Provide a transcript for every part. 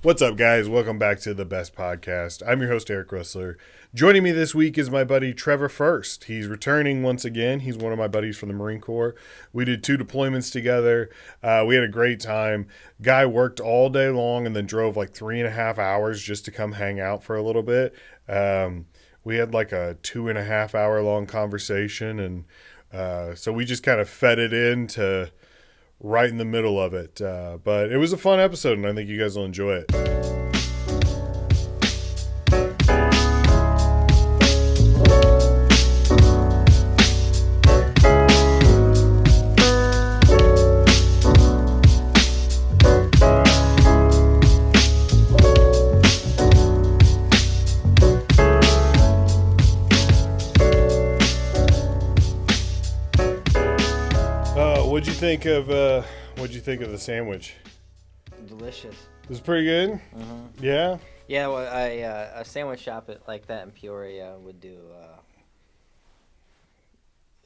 What's up, guys? Welcome back to the Best Podcast. I'm your host, Eric Russler. Joining me this week is my buddy Trevor Fuerst. He's returning once again. He's one of my buddies from the Marine Corps. We did 2 deployments together. We had a great time. Guy worked all day long and then drove like 3.5 hours just to come hang out for a little bit. We had like a 2.5 hour long conversation, and so we just kind of fed it into right in the middle of it. But it was a fun episode, and I think you guys will enjoy it. What'd you think of the sandwich? Delicious. It was pretty good. Mm-hmm. Yeah. Yeah, well, a sandwich shop like that in Peoria would do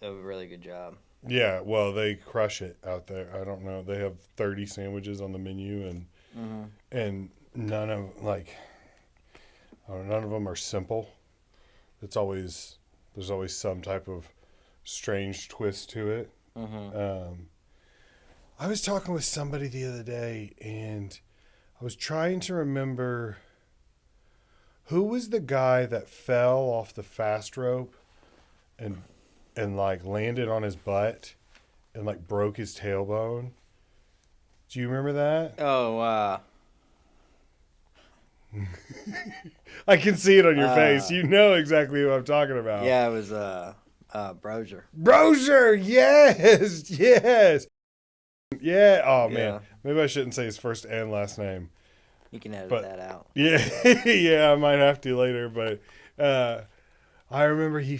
a really good job. Yeah. Well, they crush it out there. I don't know. They have 30 sandwiches on the menu, and none of none of them are simple. There's always some type of strange twist to it. Mm-hmm. I was talking with somebody the other day, and I was trying to remember who was the guy that fell off the fast rope and like landed on his butt and like broke his tailbone. Do you remember that? Oh, I can see it on your face. You know exactly what I'm talking about. yeah, it was Brozier. Brozier, yes, yes. Yeah. Oh Yeah. man, maybe I shouldn't say his first and last name. You can edit But- that out. Yeah, yeah, I might have to later, but I remember he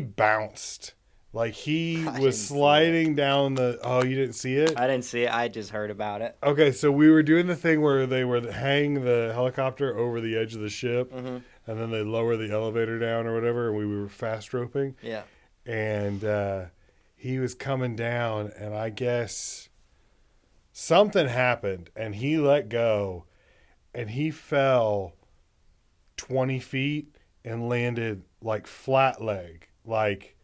bounced. Like he I didn't was see sliding down the. Oh, you didn't see it? I didn't see it. I just heard about it. Okay, so we were doing the thing where they were hang the helicopter over the edge of the ship, Mm-hmm. and then they lower the elevator down or whatever, and we were fast roping, Yeah. and he was coming down, and I guess something happened, and he let go, and he fell 20 feet and landed like flat leg, like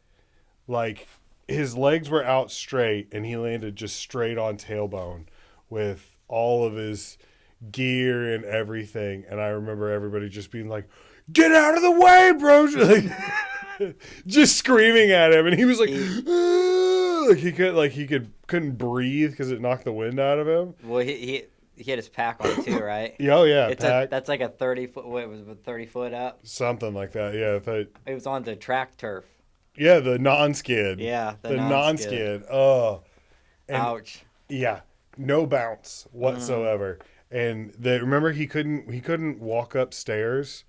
his legs were out straight, and he landed just straight on tailbone with all of his gear and everything. And I remember everybody just being like, "Get out of the way, bro!" Like, just screaming at him, and he was like, couldn't breathe because it knocked the wind out of him. Well, he had his pack on too, right? Oh yeah, It's pack, that's like a 30-foot. What was it? 30 foot up. something like that. Yeah, It was on the track turf. yeah, the non-skid. Yeah, the non-skid. non-skid. Oh, and Ouch. yeah, no bounce whatsoever. And remember he couldn't walk upstairs,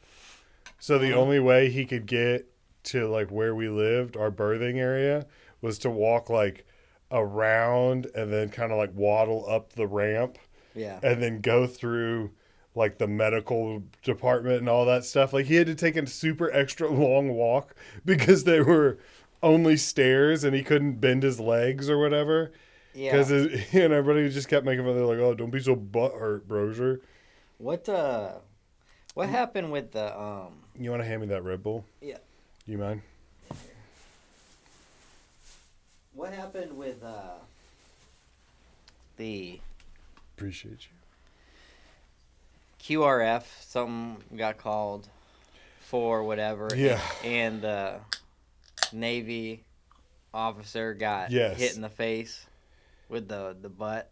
so the only way he could get to like where we lived, our berthing area, was to walk like around and then kind of like waddle up the ramp Yeah. and then go through like the medical department and all that stuff. Like he had to take a super extra long walk because they were only stairs and he couldn't bend his legs or whatever. Yeah. Because and everybody just kept making fun. They're like, "Oh, don't be so butthurt, Brozier." What happened with the You want to hand me that Red Bull? Yeah. You mind? What happened with the Appreciate you. QRF? Something got called for whatever. Yeah. And the Navy officer got Yes. hit in the face with the butt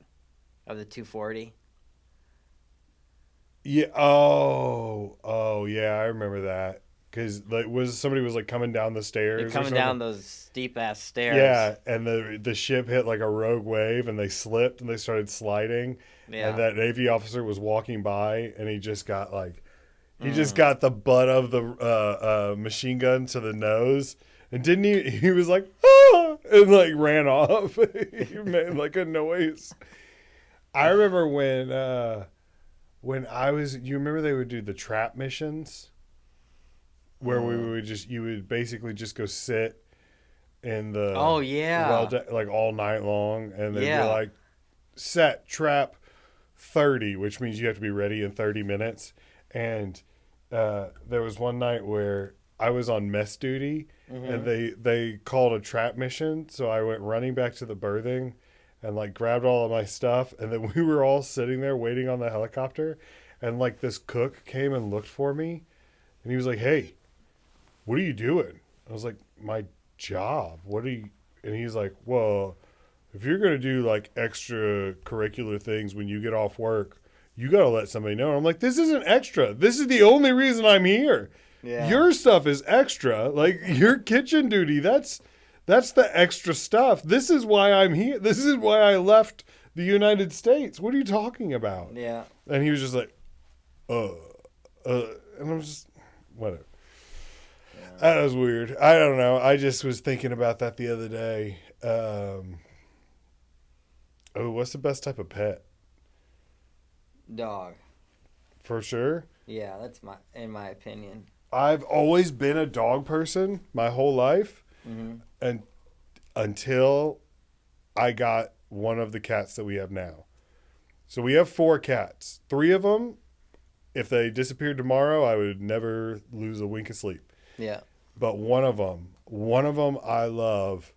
of the 240. Yeah. Oh, yeah. I remember that because like somebody was like coming down the stairs. They're or coming something. down those steep ass stairs. Yeah, and the ship hit like a rogue wave, and they slipped and they started sliding. Yeah. And that Navy officer was walking by, and he just got just got the butt of the machine gun to the nose, and didn't he was like, "Ah!" and like ran off. He made like a noise. I remember when I was. You remember they would do the trap missions, where you would basically just go sit in the Oh yeah. like all night long, and they'd Yeah. be like, set trap 30, which means you have to be ready in 30 minutes. And there was one night where I was on mess duty, and they called a trap mission. So I went running back to the berthing and like grabbed all of my stuff. And then we were all sitting there waiting on the helicopter. And like this cook came and looked for me, and he was like, "Hey, what are you doing?" I was like, "My job. What are you?" And he's like, "Well, if you're going to do like extracurricular things when you get off work, you got to let somebody know." And I'm like, "This isn't extra. This is the only reason I'm here. Yeah. Your stuff is extra. Like your kitchen duty, that's the extra stuff. This is why I'm here. This is why I left the United States. What are you talking about?" Yeah. And he was just like, and I was just, whatever. Yeah. That was weird. I don't know. I just was thinking about that the other day. What's the best type of pet? Dog. For sure. Yeah, that's in my opinion. I've always been a dog person my whole life, and until I got one of the cats that we have now. So we have 4 cats. 3 of them, if they disappeared tomorrow, I would never lose a wink of sleep. Yeah. But one of them I love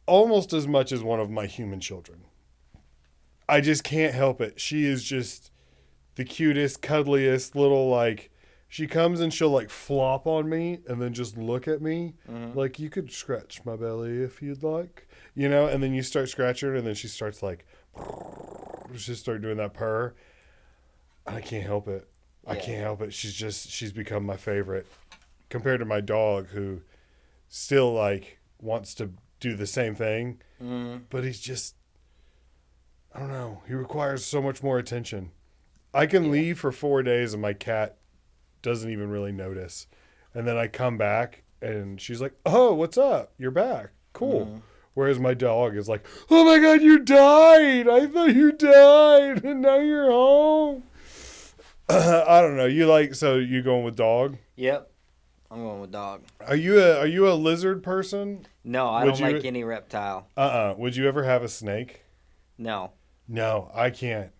almost as much as one of my human children. I just can't help it. She is just the cutest, cuddliest little, like, she comes and she'll like flop on me and then just look at me like, "You could scratch my belly if you'd like," and then you start scratching her and then she starts like, she start doing that purr. I can't help it. Yeah. I can't help it. She's become my favorite compared to my dog, who still like wants to do the same thing, but he's just, I don't know. He requires so much more attention. I can leave for 4 days and my cat doesn't even really notice. And then I come back and she's like, "Oh, what's up? You're back. Cool." Whereas my dog is like, "Oh my God, you died. I thought you died and now you're home." I don't know. So you going with dog? Yep. I'm going with dog. Are you a lizard person? No, I don't like any reptile. Would you ever have a snake? No. No, I can't.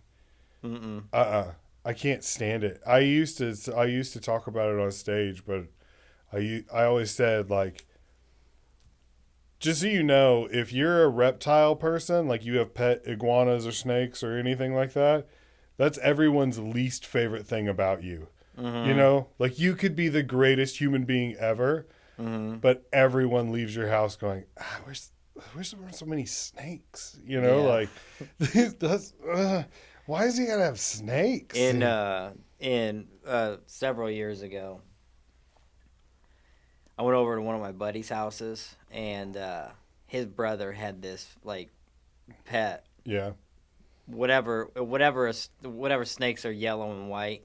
I can't stand it. I used to talk about it on stage, but I always said, like, just so you know, if you're a reptile person, like you have pet iguanas or snakes or anything like that, that's everyone's least favorite thing about you. Like you could be the greatest human being ever, but everyone leaves your house going, where's there so many snakes? Like, why does he gotta have snakes? In several years ago, I went over to one of my buddy's houses, and his brother had this like pet. Yeah. Whatever snakes are yellow and white.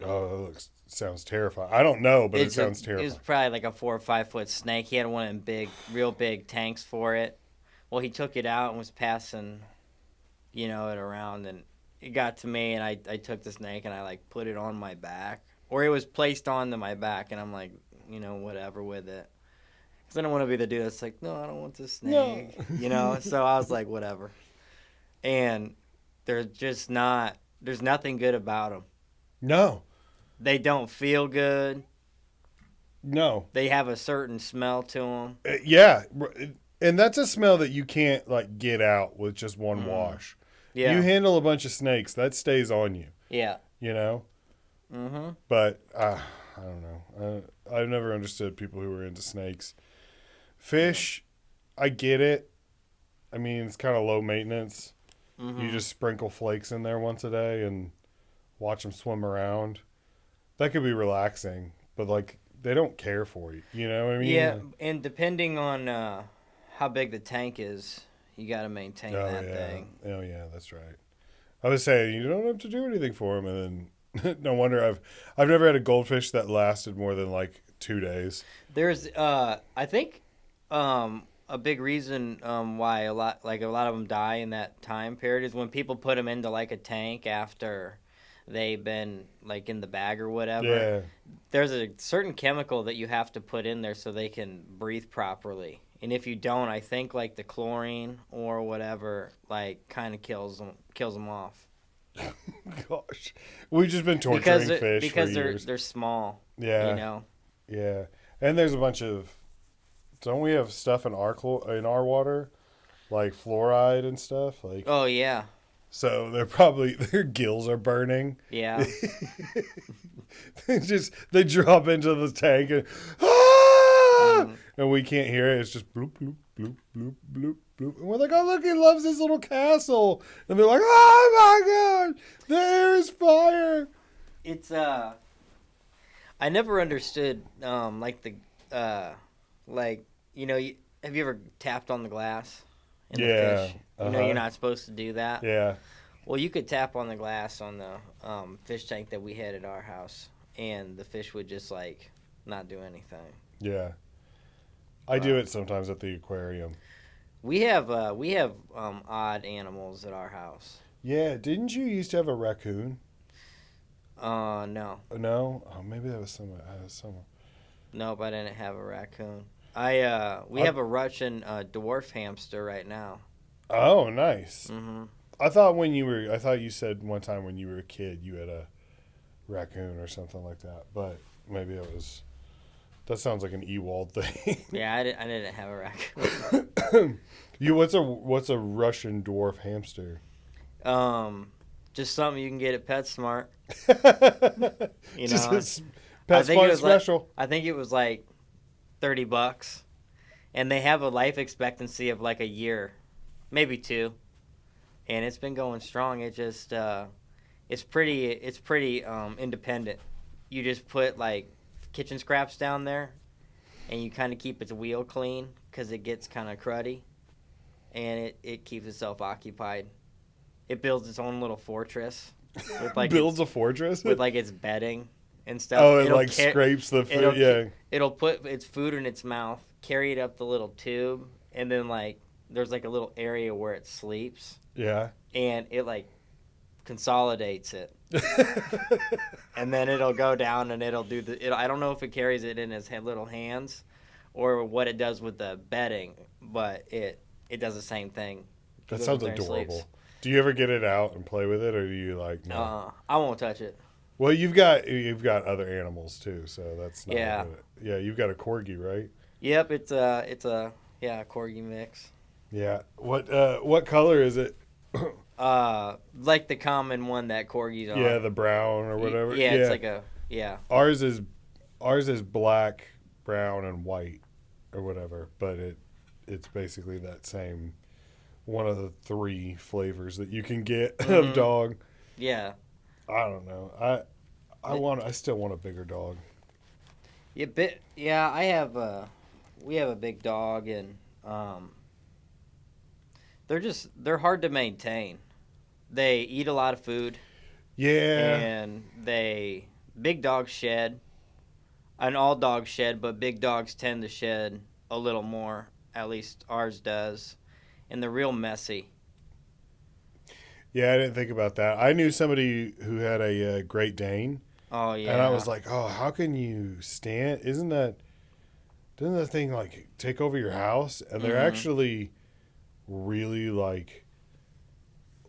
Oh, that sounds terrifying. I don't know, but it sounds terrifying. It was probably like a 4 or 5 foot snake. He had one of them real big tanks for it. Well, he took it out and was passing, it around, and it got to me, and I took the snake and I like put it on my back, or it was placed onto my back, and I'm like, whatever with it, because I don't want to be the dude that's like, "No, I don't want this snake," No. So I was like, whatever. And there's nothing good about them. No. They don't feel good. No. They have a certain smell to them. Yeah. And that's a smell that you can't like get out with just one wash. Yeah. You handle a bunch of snakes, that stays on you. Yeah. But I don't know. I've never understood people who are into snakes. Fish, I get it. I mean, it's kind of low maintenance. You just sprinkle flakes in there once a day and watch them swim around. That could be relaxing, but like they don't care for you. You know what I mean? Yeah, and depending on how big the tank is, you got to maintain that thing. Oh yeah, that's right. I was saying you don't have to do anything for them, and then no wonder I've never had a goldfish that lasted more than like 2 days. There's I think a big reason why a lot of them die in that time period is when people put them into like a tank after they've been like in the bag or whatever. Yeah. There's a certain chemical that you have to put in there so they can breathe properly. And if you don't, I think like the chlorine or whatever like kind of kills them off. Gosh, we've just been because torturing it, fish for because they're years. they're small, you Yeah, know. yeah, and there's a bunch of. Don't we have stuff in our in our water, like fluoride and stuff? Like, Oh yeah, so they're probably their gills are burning. yeah. They drop into the tank and ah! Hmm. And we can't hear it. It's just bloop bloop bloop bloop bloop bloop. And we're like, oh look, he loves his little castle. And they're like, oh my god, the air is fire. It's I never understood like the like have you ever tapped on the glass in the Yeah. fish? You're not supposed to do that. Yeah. Well, you could tap on the glass on the fish tank that we had at our house, and the fish would just like not do anything. Yeah. I do it sometimes at the aquarium. We have odd animals at our house. Yeah. Didn't you used to have a raccoon? No. No? Oh, maybe that was someone. Nope, I didn't have a raccoon. We have a Russian dwarf hamster right now. Oh, nice. Mm-hmm. I thought you said one time when you were a kid you had a raccoon or something like that, but maybe that sounds like an Ewald thing. Yeah, I didn't have a raccoon. What's a Russian dwarf hamster? Just something you can get at PetSmart. Just I think it PetSmart was special. I think it was like $30, and they have a life expectancy of like a year, maybe 2, and it's been going strong. It just it's pretty independent. You just put like kitchen scraps down there, and you kind of keep its wheel clean because it gets kind of cruddy, and it keeps itself occupied. It builds its own little fortress with like Builds a fortress with like its bedding and stuff. Oh, it like scrapes the food. Yeah. It'll put its food in its mouth, carry it up the little tube, and then like there's like a little area where it sleeps, Yeah. and it like consolidates it, and then it'll go down and it'll do I don't know if it carries it in its little hands, or what it does with the bedding, but it does the same thing. That sounds adorable. Do you ever get it out and play with it, or do you like no? I won't touch it. Well, you've got other animals too, so that's not Yeah. Yeah, you've got a corgi, right? Yep, it's a corgi mix. Yeah. What color is it? Like the common one that corgis are. Yeah, the brown or whatever. Yeah, it's like a Ours is black, brown, and white, or whatever. But it's basically that same one of the 3 flavors that you can get of dog. Yeah. I don't know. I still want a bigger dog. Yeah, we have a big dog, and they're hard to maintain. They eat a lot of food. Yeah. And big dogs shed. And all dogs shed, but big dogs tend to shed a little more. At least ours does. And they're real messy. Yeah, I didn't think about that. I knew somebody who had a Great Dane. Oh yeah. And I was like, oh, how can you stand? Doesn't that thing like take over your house? And they're actually really like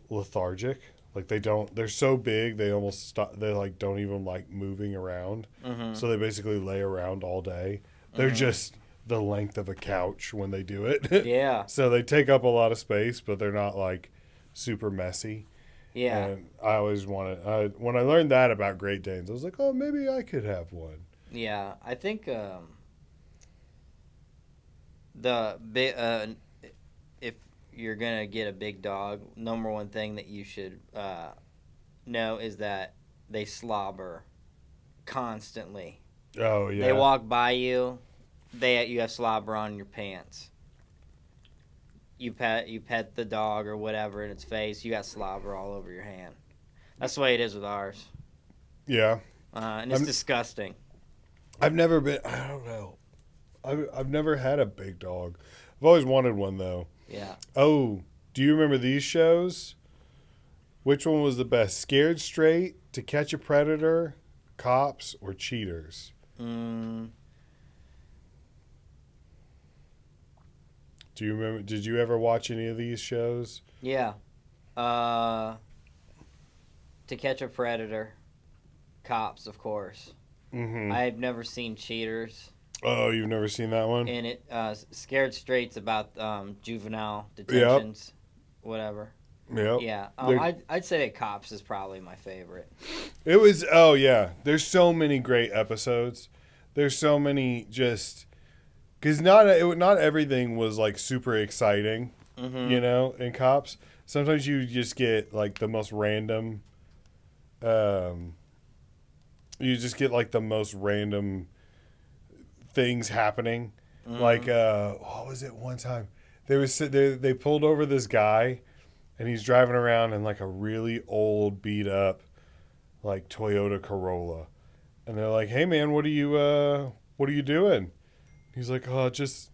lethargic. Like they're so big they almost stop. They like don't even like moving around. So they basically lay around all day. They're just the length of a couch when they do it. Yeah. So they take up a lot of space, but they're not like super messy. Yeah. And I always wanted, when I learned that about Great Danes, I was like, oh, maybe I could have one. Yeah, I think if you're gonna get a big dog, number one thing that you should know is that they slobber constantly. Oh yeah. They walk by you, you have slobber on your pants. You pet the dog or whatever in its face, you got slobber all over your hand. That's the way it is with ours. Yeah. And it's disgusting. I've never been. I don't know. I've never had a big dog. I've always wanted one though. Yeah. Oh, do you remember these shows? Which one was the best? Scared Straight, To Catch a Predator, Cops, or Cheaters? Do you remember? Did you ever watch any of these shows? Yeah. Uh, To Catch a Predator. Cops, of course. Mm-hmm. I've never seen Cheaters. Oh, you've never seen that one? And it Scared Straight's about juvenile Yep. detentions, whatever. Yep. Yeah, They're- I'd say that Cops is probably my favorite. It was. Oh yeah. There's so many great episodes. There's so many just because not everything was like super exciting, Mm-hmm. you know. In Cops, sometimes you just get like the most random. You just get like the most random things happening. Mm-hmm. Like what was it one time? They pulled over this guy, and he's driving around in like a really old, beat up, like Toyota Corolla, and they're like, "Hey man, what are you doing?" He's like, "Oh, just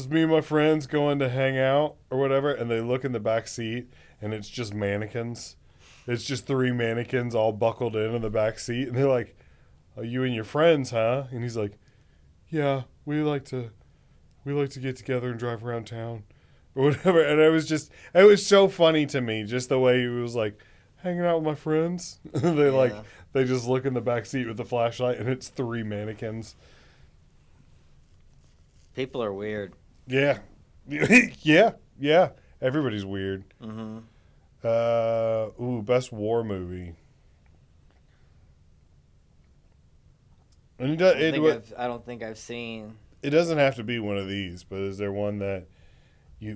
me and my friends going to hang out or whatever." And they look in the back seat, and it's just mannequins. It's just 3 mannequins all buckled in the back seat, and they're like, "Oh, you and your friends, huh?" And he's like, "Yeah, we like to get together and drive around town or whatever." And it was so funny to me, just the way he was like hanging out with my friends. They just look in the back seat with the flashlight, and it's 3 mannequins. People are weird. Yeah. yeah. Everybody's weird. Mm-hmm. Best war movie. And I don't think I've seen. it doesn't have to be one of these, but is there one that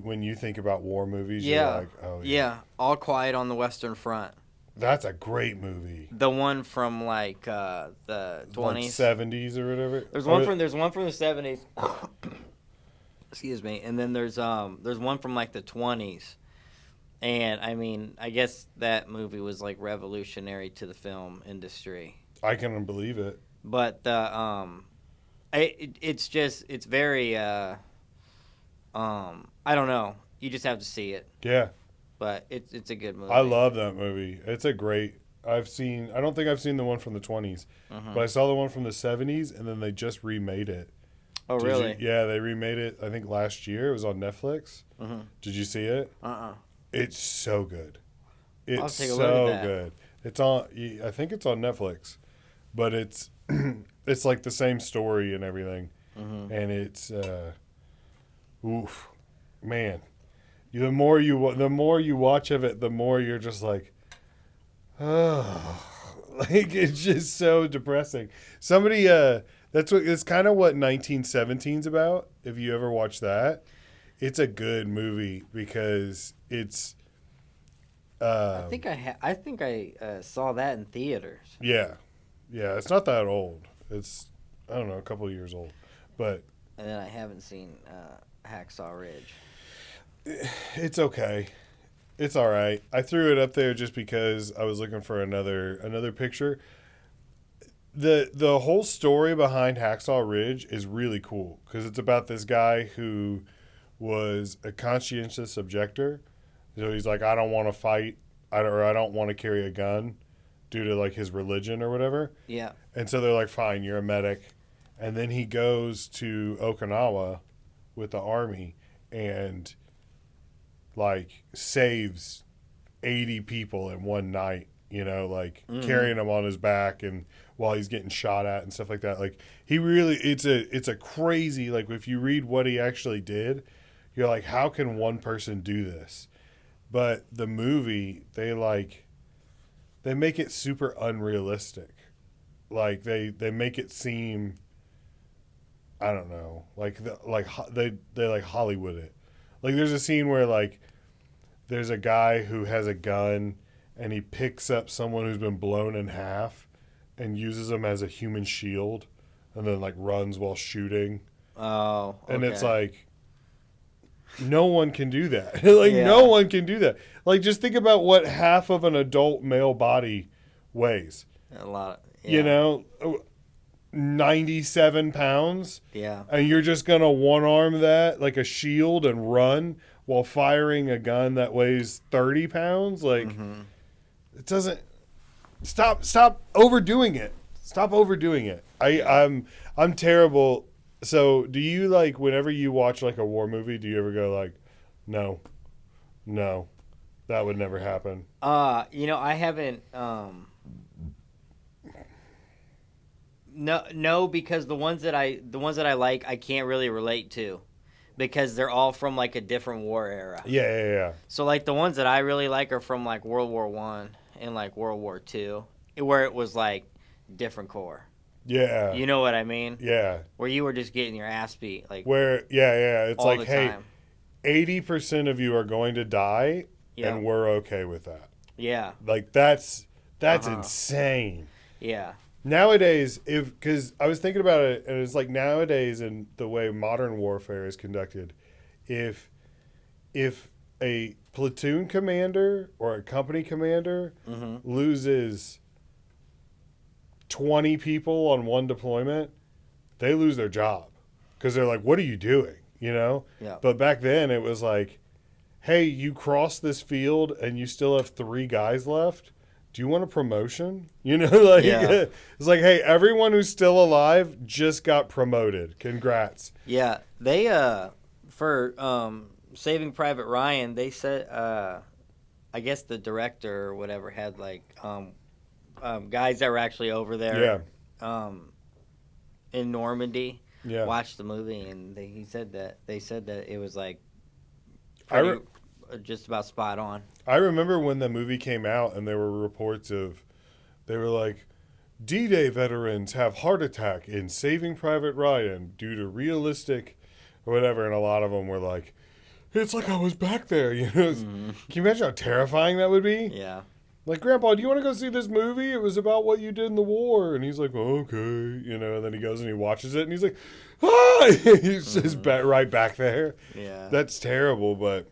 when you think about war movies, you're like, oh yeah, All Quiet on the Western Front. that's a great movie. The one from like the 20s, 70s or whatever. There's one from the 70s. Excuse me, and then there's one from like the 20s. And I mean, I guess that movie was like revolutionary to the film industry. I can believe it. But it's very I don't know. You just have to see it. Yeah. But it's a good movie. I love that movie. It's a great. I don't think I've seen the one from the 20s, Mm-hmm. but I saw the one from the 70s, and then they just remade it. Oh, really? Yeah, they remade it. I think last year. It was on Netflix. Mm-hmm. Did you see it? It's so good. It's I'll take a so look at that. good. It's on. I think it's on Netflix, but it's it's like the same story and everything, Mm-hmm. and it's oof, man. The more you watch of it, the more you're just like, oh, like it's just so depressing. Somebody it's kind of what 1917's about. If you ever watch that. It's a good movie because it's. I think I saw that in theaters. Yeah. It's not that old. It's I don't know, a couple of years old, but And then I haven't seen Hacksaw Ridge. it's okay. It's all right. I threw it up there just because I was looking for another picture. The whole story behind Hacksaw Ridge is really cool because it's about this guy who was a conscientious objector. So he's like, I don't want to fight, I don't want to carry a gun due to like his religion or whatever. Yeah. And so they're like, fine, you're a medic. And then he goes to Okinawa with the army and like saves 80 people in one night, you know, like carrying them on his back and while he's getting shot at and stuff like that. Like he really, it's a crazy, like if you read what he actually did, you're like, how can one person do this? But the movie, they make it super unrealistic. Like they make it seem, I don't know, they like Hollywood it. Like there's a scene where like there's a guy who has a gun and he picks up someone who's been blown in half and uses them as a human shield and then like runs while shooting. Oh. Okay. And it's like, no one can do that. Like no one can do that. Like just think about what half of an adult male body weighs. A lot. You know, 97 pounds. Yeah. And you're just going to one arm that like a shield and run while firing a gun that weighs 30 pounds. Like it doesn't stop overdoing it. Stop overdoing it. I'm terrible So, do you like whenever you watch like a war movie? Do you ever go like, no, no, that would never happen? I haven't. No, because the ones that I like, I can't really relate to, because they're all from like a different war era. Yeah, yeah, yeah, So like the ones that I really like are from like World War I and like World War II, where it was like different core. yeah, You know what I mean? yeah. Where you were just getting your ass beat like Where, yeah, yeah, it's all like, the hey, time. 80% of you are going to die, and Yep. we're okay with that. Yeah. Like that's Uh-huh. insane. Yeah. Nowadays, if because I was thinking about it, and it's like nowadays, in the way modern warfare is conducted, if if a platoon commander or a company commander Mhm. loses 20 people on one deployment, they lose their job because they're like, "What are you doing?" You know. Yeah. But back then, it was like, "Hey, you crossed this field and you still have 3 guys left. Do you want a promotion?" You know, like Yeah. it's like, "Hey, everyone who's still alive just got promoted. Congrats." Yeah. They for Saving Private Ryan, they said I guess the director or whatever had like guys that were actually over there Yeah, um in Normandy yeah. watched the movie, and they said that it was like I pretty re- just about spot on. I remember when the movie came out, and there were reports of they were like, D-Day veterans have heart attack in Saving Private Ryan due to realistic or whatever, and a lot of them were like, "It's like I was back there." You know, Hmm. can you imagine how terrifying that would be? Yeah. Like, Grandpa, do you want to go see this movie? It was about what you did in the war. And he's like, okay, you know. And then he goes and he watches it, and he's like, ah, he's just Hmm. right back there. Yeah. That's terrible, but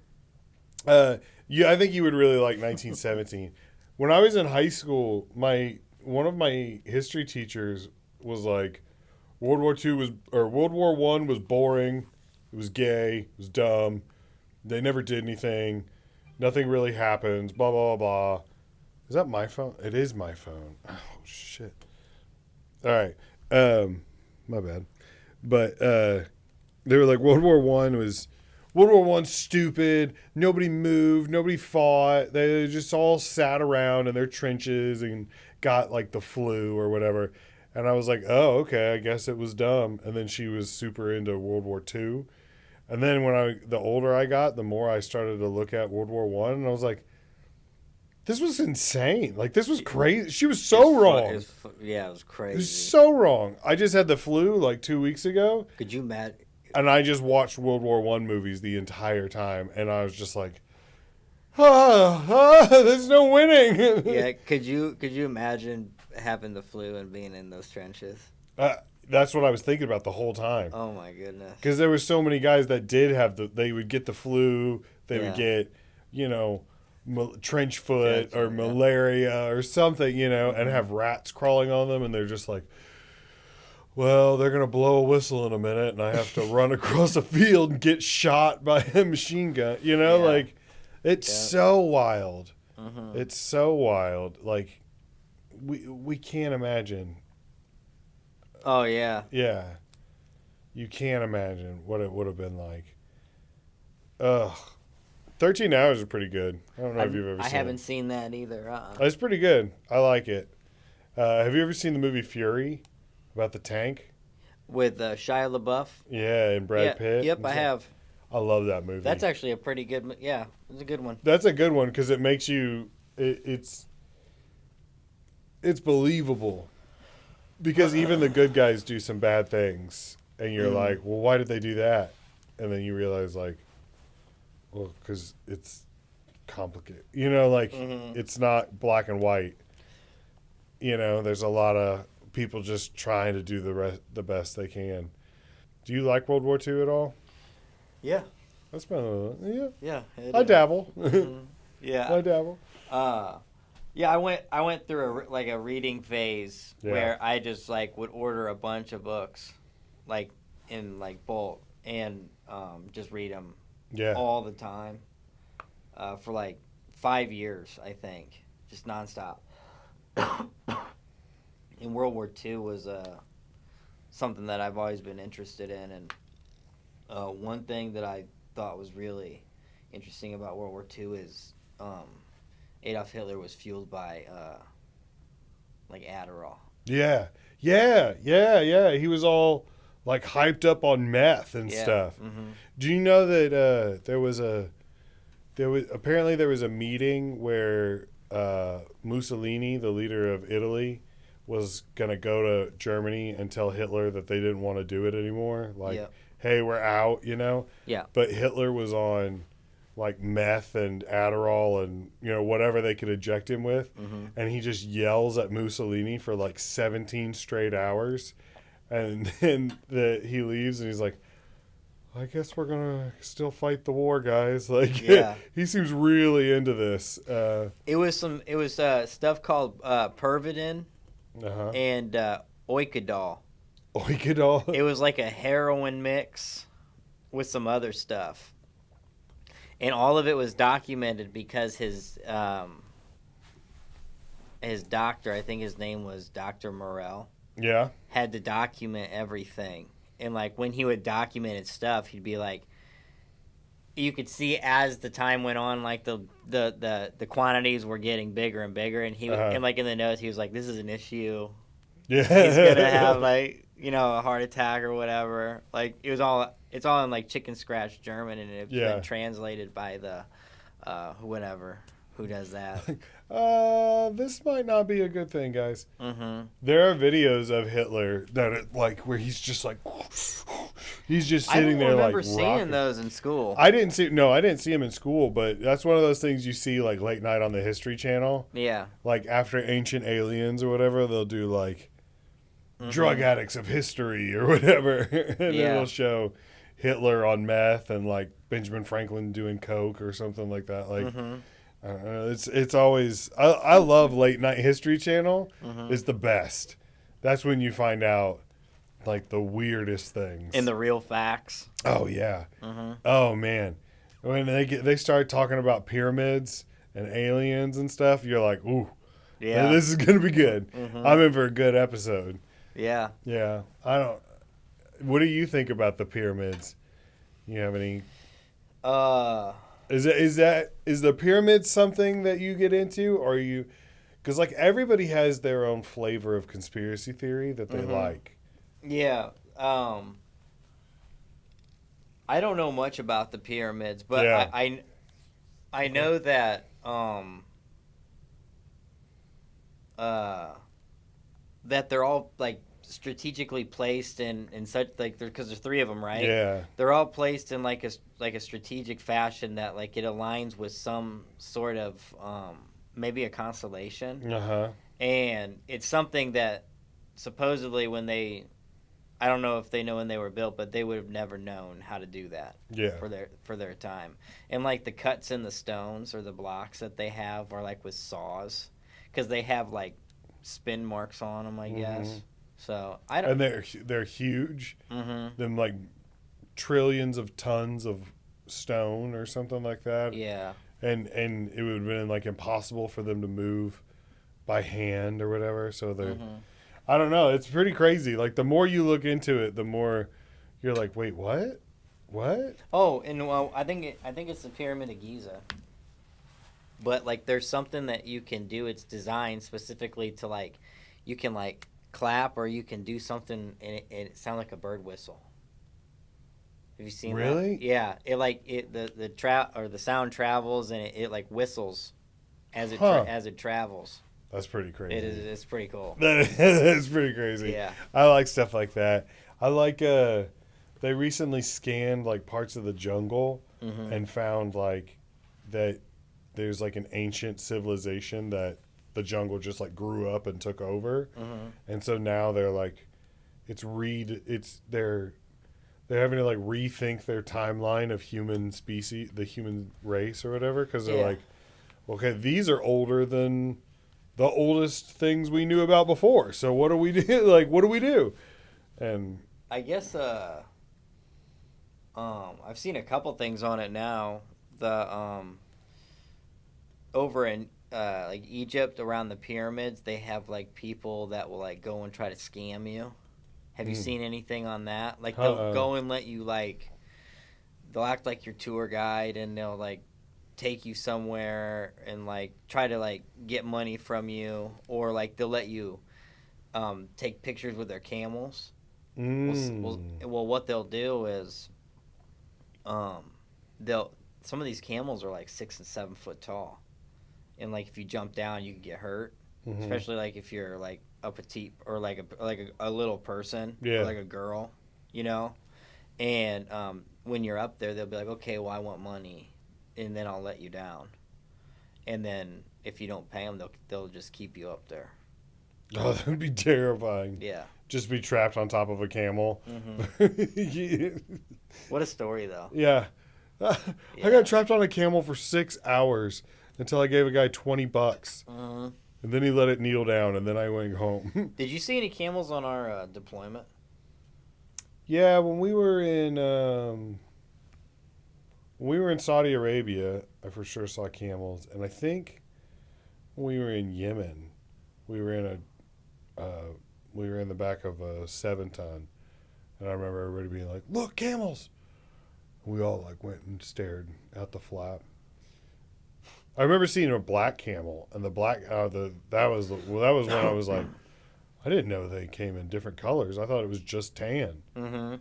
yeah, I think you would really like 1917. When I was in high school, my one of my history teachers was like, World War One was boring. It was gay. It was dumb. They never did anything. Nothing really happens. Blah blah blah blah. Is that my phone? It is my phone. Oh shit. All right. My bad. But they were like World War One stupid. Nobody moved. Nobody fought. They just all sat around in their trenches and got like the flu or whatever. And I was like, oh, okay, I guess it was dumb. And then she was super into World War Two. And then the older I got, the more I started to look at World War One, and I was like, this was insane. Like this was crazy. She was so wrong. Yeah, it was It was crazy. so wrong. I just had the flu like 2 weeks ago, Could you mad? and I just watched World War One movies the entire time, and I was just like, there's no winning. Yeah, could you imagine having the flu and being in those trenches? uh, that's what I was thinking about the whole time, Oh my goodness. because there were so many guys that did have they would get the flu, they would Yeah. get, you know, trench foot or Gotcha, yeah. malaria or something, you know, and Hmm. have rats crawling on them, and they're just like, well, they're going to blow a whistle in a minute, and I have to run across a field and get shot by a machine gun. You know, Yeah. like, it's Yeah. so wild. Hmm. It's so wild. Like, we can't imagine. Oh yeah. Yeah, you can't imagine what it would have been like. Ugh. 13 hours is pretty good. I don't know if you've ever I seen haven't it. seen that either. It's pretty good. I like it. Have you ever seen the movie Fury about the tank? With Shia LaBeouf. Yeah, and Brad Yeah. Pitt. Yep, and I stuff. have. I love that movie. That's actually a pretty good. Yeah, it's a good one. That's a good one because it makes you it's believable because even the good guys do some bad things and you're Mm. like, well, why did they do that? And then you realize like, well, because it's complicated, you know, like Hmm. it's not black and white. You know, there's a lot of people just trying to do the best they can. Do you like World War II at all? Yeah. That's been yeah, Yeah. It I is. dabble. Mhm. Yeah. I dabble. Uh, yeah. I went through like a reading phase Yeah. where I just like would order a bunch of books, like in like bulk, and just read them Yeah. all the time, for like 5 years, I think, just nonstop. And World War II was something that I've always been interested in. And one thing that I thought was really interesting about World War II is Adolf Hitler was fueled by like Adderall. Yeah. Yeah. Yeah. Yeah. He was all like hyped up on meth and Yeah. stuff. Mm-hmm. Do you know that there was apparently there was a meeting where Mussolini, the leader of Italy, was gonna go to Germany and tell Hitler that they didn't want to do it anymore. Like, Yep. hey, we're out, Yeah. But Hitler was on like meth and Adderall and whatever they could eject him with, Mm-hmm. and he just yells at Mussolini for like 17 straight hours, and then he leaves and he's like, I guess we're gonna still fight the war, guys. Like, Yeah. he seems really into this. It was stuff called Pervidin Uh-huh. and Oikadol. Oikadol. It was like a heroin mix with some other stuff, and all of it was documented because his doctor, I think his name was Dr. Morell, Yeah. had to document everything. And like when he would document his stuff, he'd be like, you could see as the time went on, like the quantities were getting bigger and bigger, and and like in the notes, he was like, "This is an issue. Yeah. He's gonna have like a heart attack or whatever." Like it's all in like chicken scratch German, and it's been translated by the whatever who does that. This might not be a good thing, guys. Mm-hmm. There are videos of Hitler that are, like where he's just like he's just sitting there like. I remember seeing those in school. I didn't see him in school, but that's one of those things you see like late night on the History Channel. Yeah. Like after Ancient Aliens or whatever, they'll do like drug addicts of history or whatever, and it'll show Hitler on meth and like Benjamin Franklin doing coke or something like that. Like. Mm-hmm. It's always I love late night History Channel. Mm-hmm. It's the best. That's when you find out like the weirdest things and the real facts. Oh yeah. Mm-hmm. Oh man, when they start talking about pyramids and aliens and stuff, you're like, ooh, yeah, this is gonna be good. Mm-hmm. I'm in for a good episode. Yeah. Yeah. What do you think about the pyramids? You have any? Is the pyramid something that you get into, or you? Because like everybody has their own flavor of conspiracy theory that they like. Yeah. I don't know much about the pyramids, but I know that that they're all like strategically placed in such like because there's three of them, right? Yeah. They're all placed in like a strategic fashion that like it aligns with some sort of maybe a constellation. Uh-huh. And it's something that supposedly I don't know if they know when they were built, but they would have never known how to do that. Yeah. For their time. And like the cuts in the stones or the blocks that they have are like with saws, because they have like spin marks on them, I guess. So I don't. And they're huge. Mm-hmm. Them like trillions of tons of stone or something like that. Yeah. And it would have been like impossible for them to move by hand or whatever. So they're, I don't know. It's pretty crazy. Like the more you look into it, the more you're like, wait, what? What? Oh, and well, I think it's the Pyramid of Giza. But like, there's something that you can do. It's designed specifically to like, you can like clap or you can do something and it sounds like a bird whistle. Have you seen that? Really? Yeah. It like the sound travels and it like whistles as it as it travels. That's pretty crazy. It is. It's pretty cool. That is pretty crazy. Yeah. I like stuff like that. I like they recently scanned like parts of the jungle and found like that there's like an ancient civilization that the jungle just like grew up and took over. And so now they're like they're having to like rethink their timeline of human species, the human race or whatever, because they're like, okay, these are older than the oldest things we knew about before. So what do we do? Like, what do we do? And I guess I've seen a couple things on it now. The over in like Egypt around the pyramids, they have like people that will like go and try to scam you. Have you seen anything on that? Like they'll Uh-oh. go and let you they'll act like your tour guide and they'll take you somewhere and try to get money from you, or they'll let you take pictures with their camels. Well, what they'll do is they'll some of these camels are 6 and 7 foot tall, and if you jump down you can get hurt, especially if you're a petite or a little person, or a girl, and when you're up there they'll be like, okay, well, I want money, and then I'll let you down, and then if you don't pay them they'll just keep you up there. Oh, that would be terrifying. Yeah. Just be trapped on top of a camel. What a story, though. Yeah. I got trapped on a camel for 6 hours until I gave a guy $20. And then he let it kneel down, and then I went home. Did you see any camels on our deployment? Yeah, when we were in Saudi Arabia, I for sure saw camels, and I think when we were in Yemen, we were in the back of a 7-ton, and I remember everybody being like, "Look, camels!" And we all went and stared out the flap. I remember seeing a black camel, and that was when I was like, I didn't know they came in different colors. I thought it was just tan. I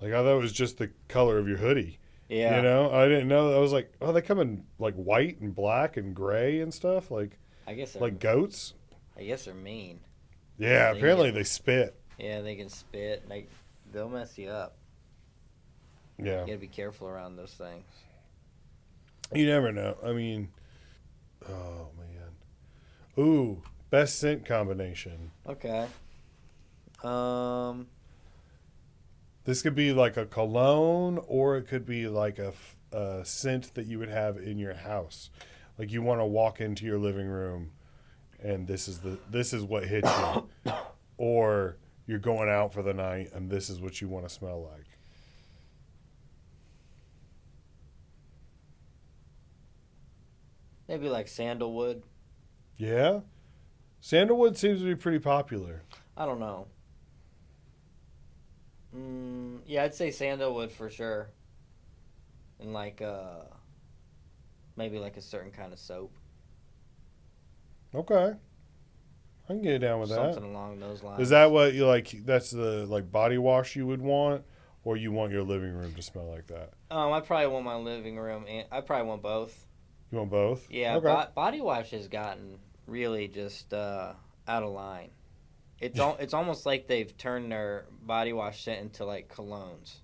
thought it was just the color of your hoodie. Yeah. I didn't know. I was like, oh, they come in white and black and gray and stuff, I guess goats. I guess they're mean. Yeah, apparently they spit. Yeah, they can spit. They'll mess you up. Yeah. You gotta be careful around those things. You never know. I mean, oh man. Ooh, best scent combination. Okay. This could be a cologne, or it could be a scent that you would have in your house. You want to walk into your living room, and this is what hits you, or you're going out for the night, and this is what you want to smell like. Maybe sandalwood. Yeah, sandalwood seems to be pretty popular. I don't know. Yeah, I'd say sandalwood for sure. And maybe a certain kind of soap. Okay. I can get down with that. Something along those lines. Is that what you like? That's the body wash you would want, or you want your living room to smell like that? I probably want my living room, and I probably want both. You want both? Yeah. Okay. Body wash has gotten really just out of line. It's almost like they've turned their body wash scent into colognes.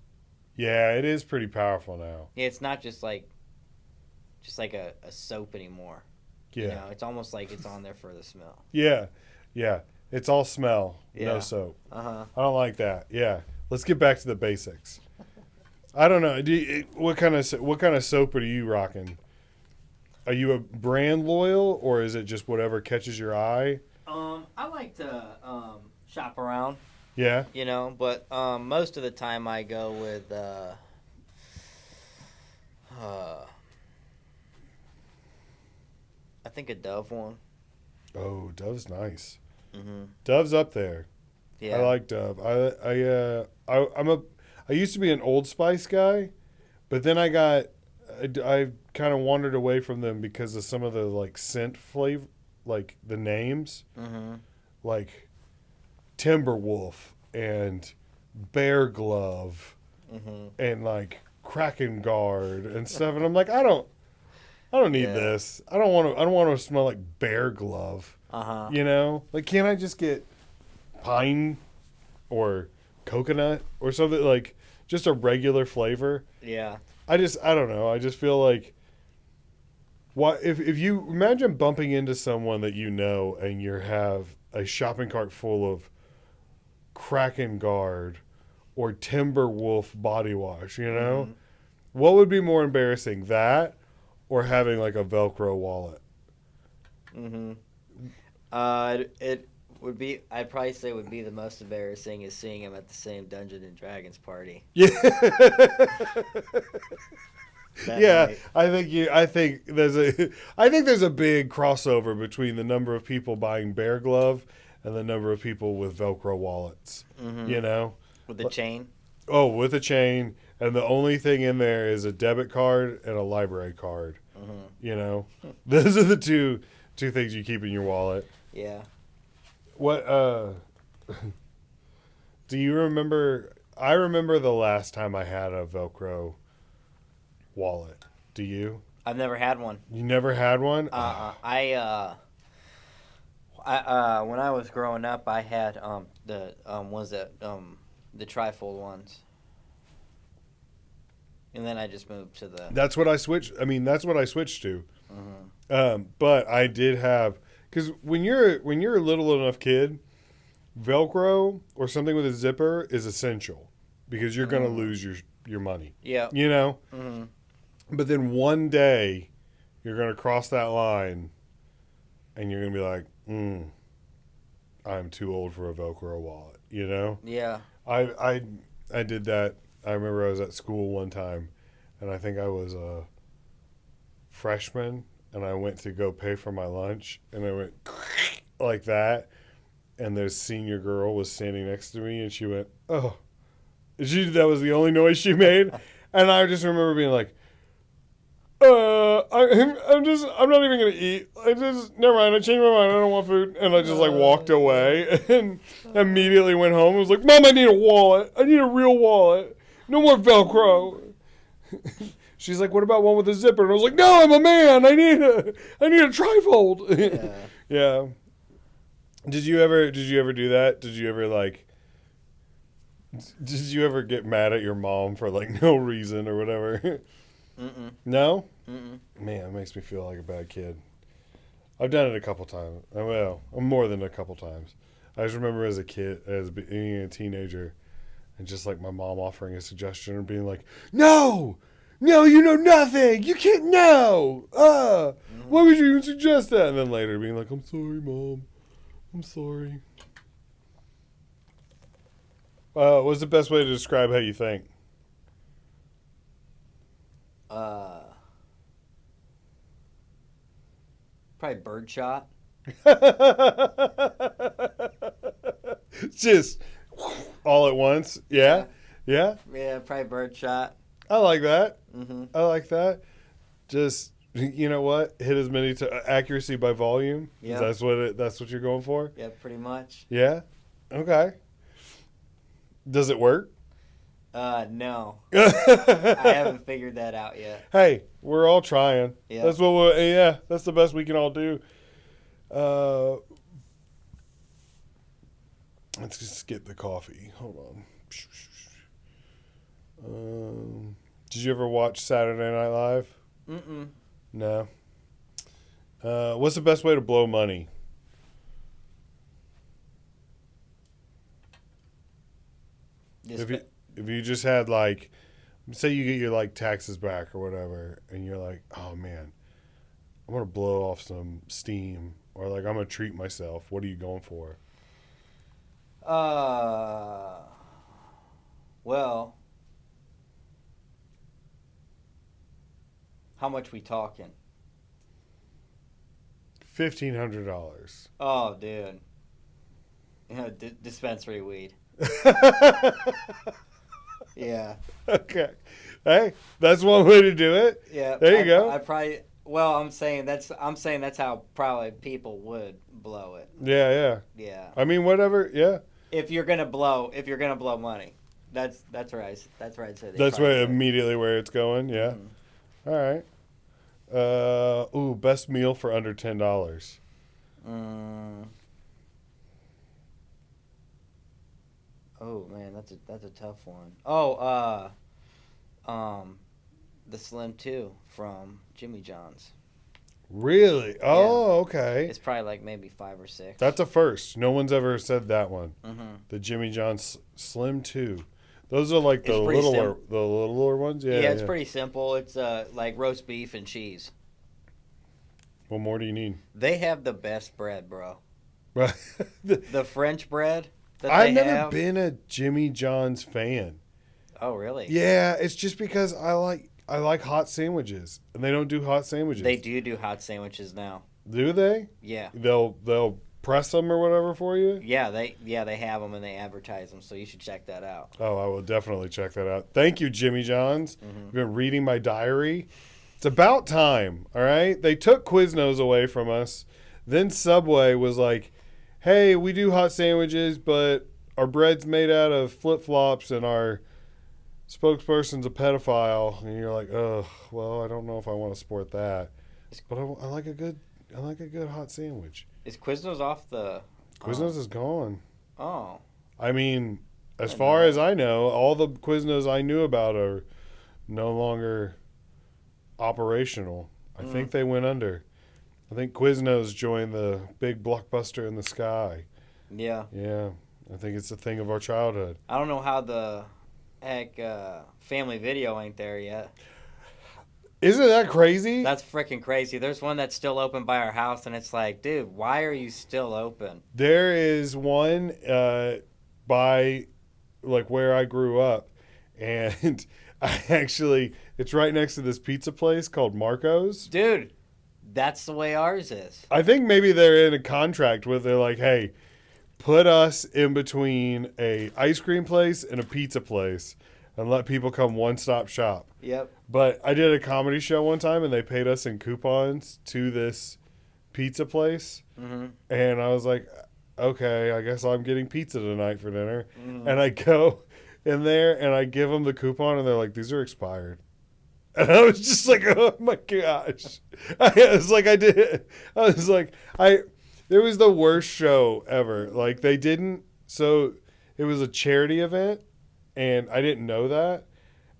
Yeah, it is pretty powerful now. Yeah, it's not just a soap anymore. Yeah. It's almost like it's on there for the smell. Yeah. It's all smell, no soap. I don't like that. Yeah. Let's get back to the basics. I don't know. What kind of soap are you rocking? Are you a brand loyal, or is it just whatever catches your eye? I like to shop around. Yeah. But most of the time I go with I think a Dove one. Oh, Dove's nice. Mm-hmm. Dove's up there. Yeah. I like Dove. I used to be an Old Spice guy, but then I kind of wandered away from them because of some of the scent flavor, the names, like Timberwolf and Bear Glove, and Kraken Guard and stuff. And I'm like, I don't need this. I don't want to smell like Bear Glove. Can't I just get pine or coconut or something, just a regular flavor? Yeah. I don't know. I just feel like, what if you imagine bumping into someone that and you have a shopping cart full of Kraken Guard or Timberwolf body wash, what would be more embarrassing, that or having a Velcro wallet? It would be. I'd probably say would be the most embarrassing is seeing him at the same Dungeons and Dragons party. Yeah. Night. I think there's a big crossover between the number of people buying Bear Glove and the number of people with Velcro wallets. You know, With the chain. oh, with a chain, and the only thing in there is a debit card and a library card. You know, those are the two things you keep in your wallet. Yeah. What do you remember? I remember the last time I had a Velcro wallet. Do you? I've never had one. You never had one? When I was growing up, I had the trifold ones, and then I just moved to the. That's what I switched. I mean, that's what I switched to. But I did have, because when you're a little enough kid, Velcro or something with a zipper is essential because you're gonna lose your money. Yeah. You know. But then one day, you're gonna cross that line, and you're gonna be like, I'm too old for a Velcro wallet. You know. Yeah. I did that. I remember I was at school one time, and I think I was a freshman, and I went to go pay for my lunch, and I went like that, and this senior girl was standing next to me, and she went, "Oh," that was the only noise she made, and I just remember being like, I'm not even gonna eat. Never mind. I changed my mind. I don't want food, and I just like walked away, and immediately went home. I was like, Mom, I need a wallet. I need a real wallet. No more Velcro. She's like, what about one with a zipper? And I was like, no, I'm a man. I need a trifold. Yeah. Yeah. Did you ever do that? Did you ever get mad at your mom for like no reason or whatever? No? Man, it makes me feel like a bad kid. I've done it a couple times. Well, more than a couple times. I just remember as a kid, as being a teenager, and just like my mom offering a suggestion and being like, no, you know nothing. You can't know. Why would you even suggest that? And then later being like, I'm sorry, Mom. I'm sorry. What's the best way to describe how you think? Probably birdshot. Just all at once. Yeah. Yeah. Yeah, probably birdshot. I like that. I like that. Just, you know what? Hit as many accuracy by volume. Yeah. That's what you're going for? Yeah, pretty much. Yeah. Okay. Does it work? No. I haven't figured that out yet. Hey, we're all trying. Yeah. That's that's the best we can all do. Let's just skip the coffee. Hold on. Did you ever watch Saturday Night Live? No. What's the best way to blow money? If you just had like, say you get your like taxes back or whatever, and you're like, oh man, I'm gonna blow off some steam, or like I'm gonna treat myself. What are you going for? Well, how much we talking? $1,500. Oh, dude. Dispensary weed. Yeah. Okay. Hey, that's one way to do it. Yeah. There you go. I probably. Well, I'm saying that's how probably people would blow it. Yeah. Yeah. I mean, whatever. Yeah. If you're gonna blow money, that's where I'd say. That's immediately where it's going. Yeah. All right. Best meal for under $10. Oh man, that's a tough one. Oh, the Slim 2 from Jimmy John's. Really? Oh, okay. It's probably like maybe 5 or 6. That's a first. No one's ever said that one. The Jimmy John's Slim 2. Those are like the littler ones. Yeah. Yeah, it's pretty simple. It's like roast beef and cheese. What more do you need? They have the best bread, bro. The French bread. I've never been a Jimmy John's fan. Oh, really? Yeah, it's just because I like hot sandwiches, and they don't do hot sandwiches. They do hot sandwiches now. Do they? Yeah. They'll press them or whatever for you? Yeah, they have them and they advertise them, so you should check that out. Oh, I will definitely check that out. Thank you, Jimmy John's. Mm-hmm. You've been reading my diary. It's about time, all right? They took Quiznos away from us. Then Subway was like, hey, we do hot sandwiches, but our bread's made out of flip-flops and our spokesperson's a pedophile. And you're like, oh, well, I don't know if I want to support that. But I like a good hot sandwich. Is Quiznos off the... Quiznos is gone. Oh. I mean, as far as I know, all the Quiznos I knew about are no longer operational. I think they went under. I think Quiznos joined the big blockbuster in the sky. Yeah. Yeah. I think it's a thing of our childhood. I don't know how the heck Family Video ain't there yet. Isn't that crazy? That's freaking crazy. There's one that's still open by our house, and it's like, dude, why are you still open? There is one by like where I grew up, and it's right next to this pizza place called Marco's. Dude, that's the way ours is. I think maybe they're in a contract with, they're like, hey, put us in between a ice cream place and a pizza place and let people come one-stop shop. Yep. But I did a comedy show one time, and they paid us in coupons to this pizza place. Mm-hmm. And I was like, okay, I guess I'm getting pizza tonight for dinner. Mm-hmm. And I go in there, and I give them the coupon, and they're like, these are expired. And I was just like, oh, my gosh. It was the worst show ever. Like, they didn't, so it was a charity event, and I didn't know that.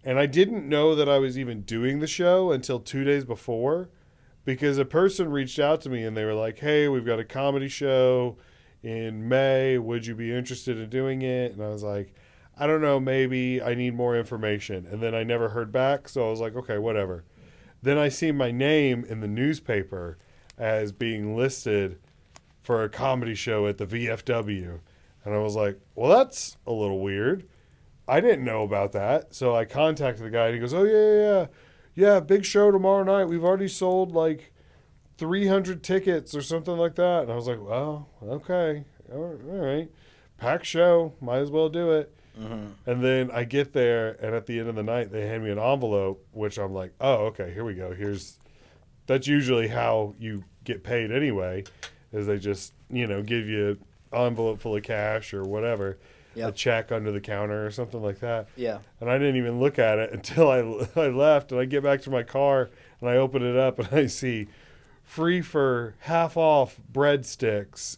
And I didn't know that I was even doing the show until 2 days before, because a person reached out to me and they were like, hey, we've got a comedy show in May. Would you be interested in doing it? And I was like, I don't know, maybe I need more information. And then I never heard back. So I was like, okay, whatever. Then I see my name in the newspaper as being listed for a comedy show at the VFW. And I was like, well, that's a little weird. I didn't know about that. So I contacted the guy, and he goes, oh, yeah, big show tomorrow night. We've already sold like 300 tickets or something like that. And I was like, well, okay, all right. Packed show, might as well do it. Mm-hmm. And then I get there, and at the end of the night, they hand me an envelope, which I'm like, oh, okay, here we go. That's usually how you get paid anyway, is they just, give you an envelope full of cash or whatever. Yep. A check under the counter or something like that. Yeah. And I didn't even look at it until I left, and I get back to my car, and I open it up, and I see free for half off breadsticks,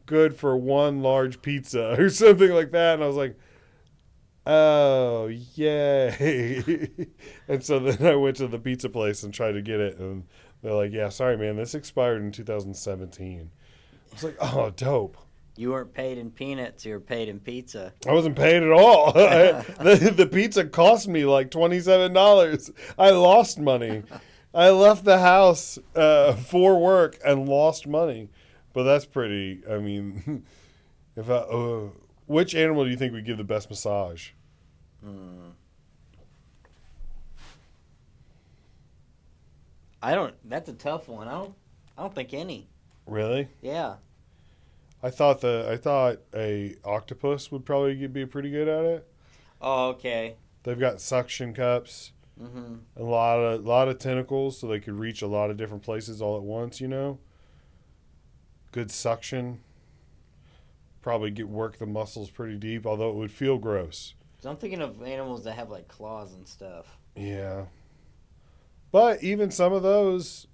good for one large pizza or something like that. And I was like, oh, yay. And so then I went to the pizza place and tried to get it, and they're like, yeah, sorry, man, this expired in 2017. I was like, oh, dope. You weren't paid in peanuts, you were paid in pizza. I wasn't paid at all. The pizza cost me like $27. I lost money. I left the house for work and lost money. But that's pretty, I mean, which animal do you think would give the best massage? That's a tough one. I don't think any. Really? Yeah. I thought a octopus would probably be pretty good at it. Oh, okay. They've got suction cups, mm-hmm. a lot of tentacles, so they could reach a lot of different places all at once. Good suction. Probably work the muscles pretty deep, although it would feel gross. So I'm thinking of animals that have like claws and stuff. Yeah. But even some of those,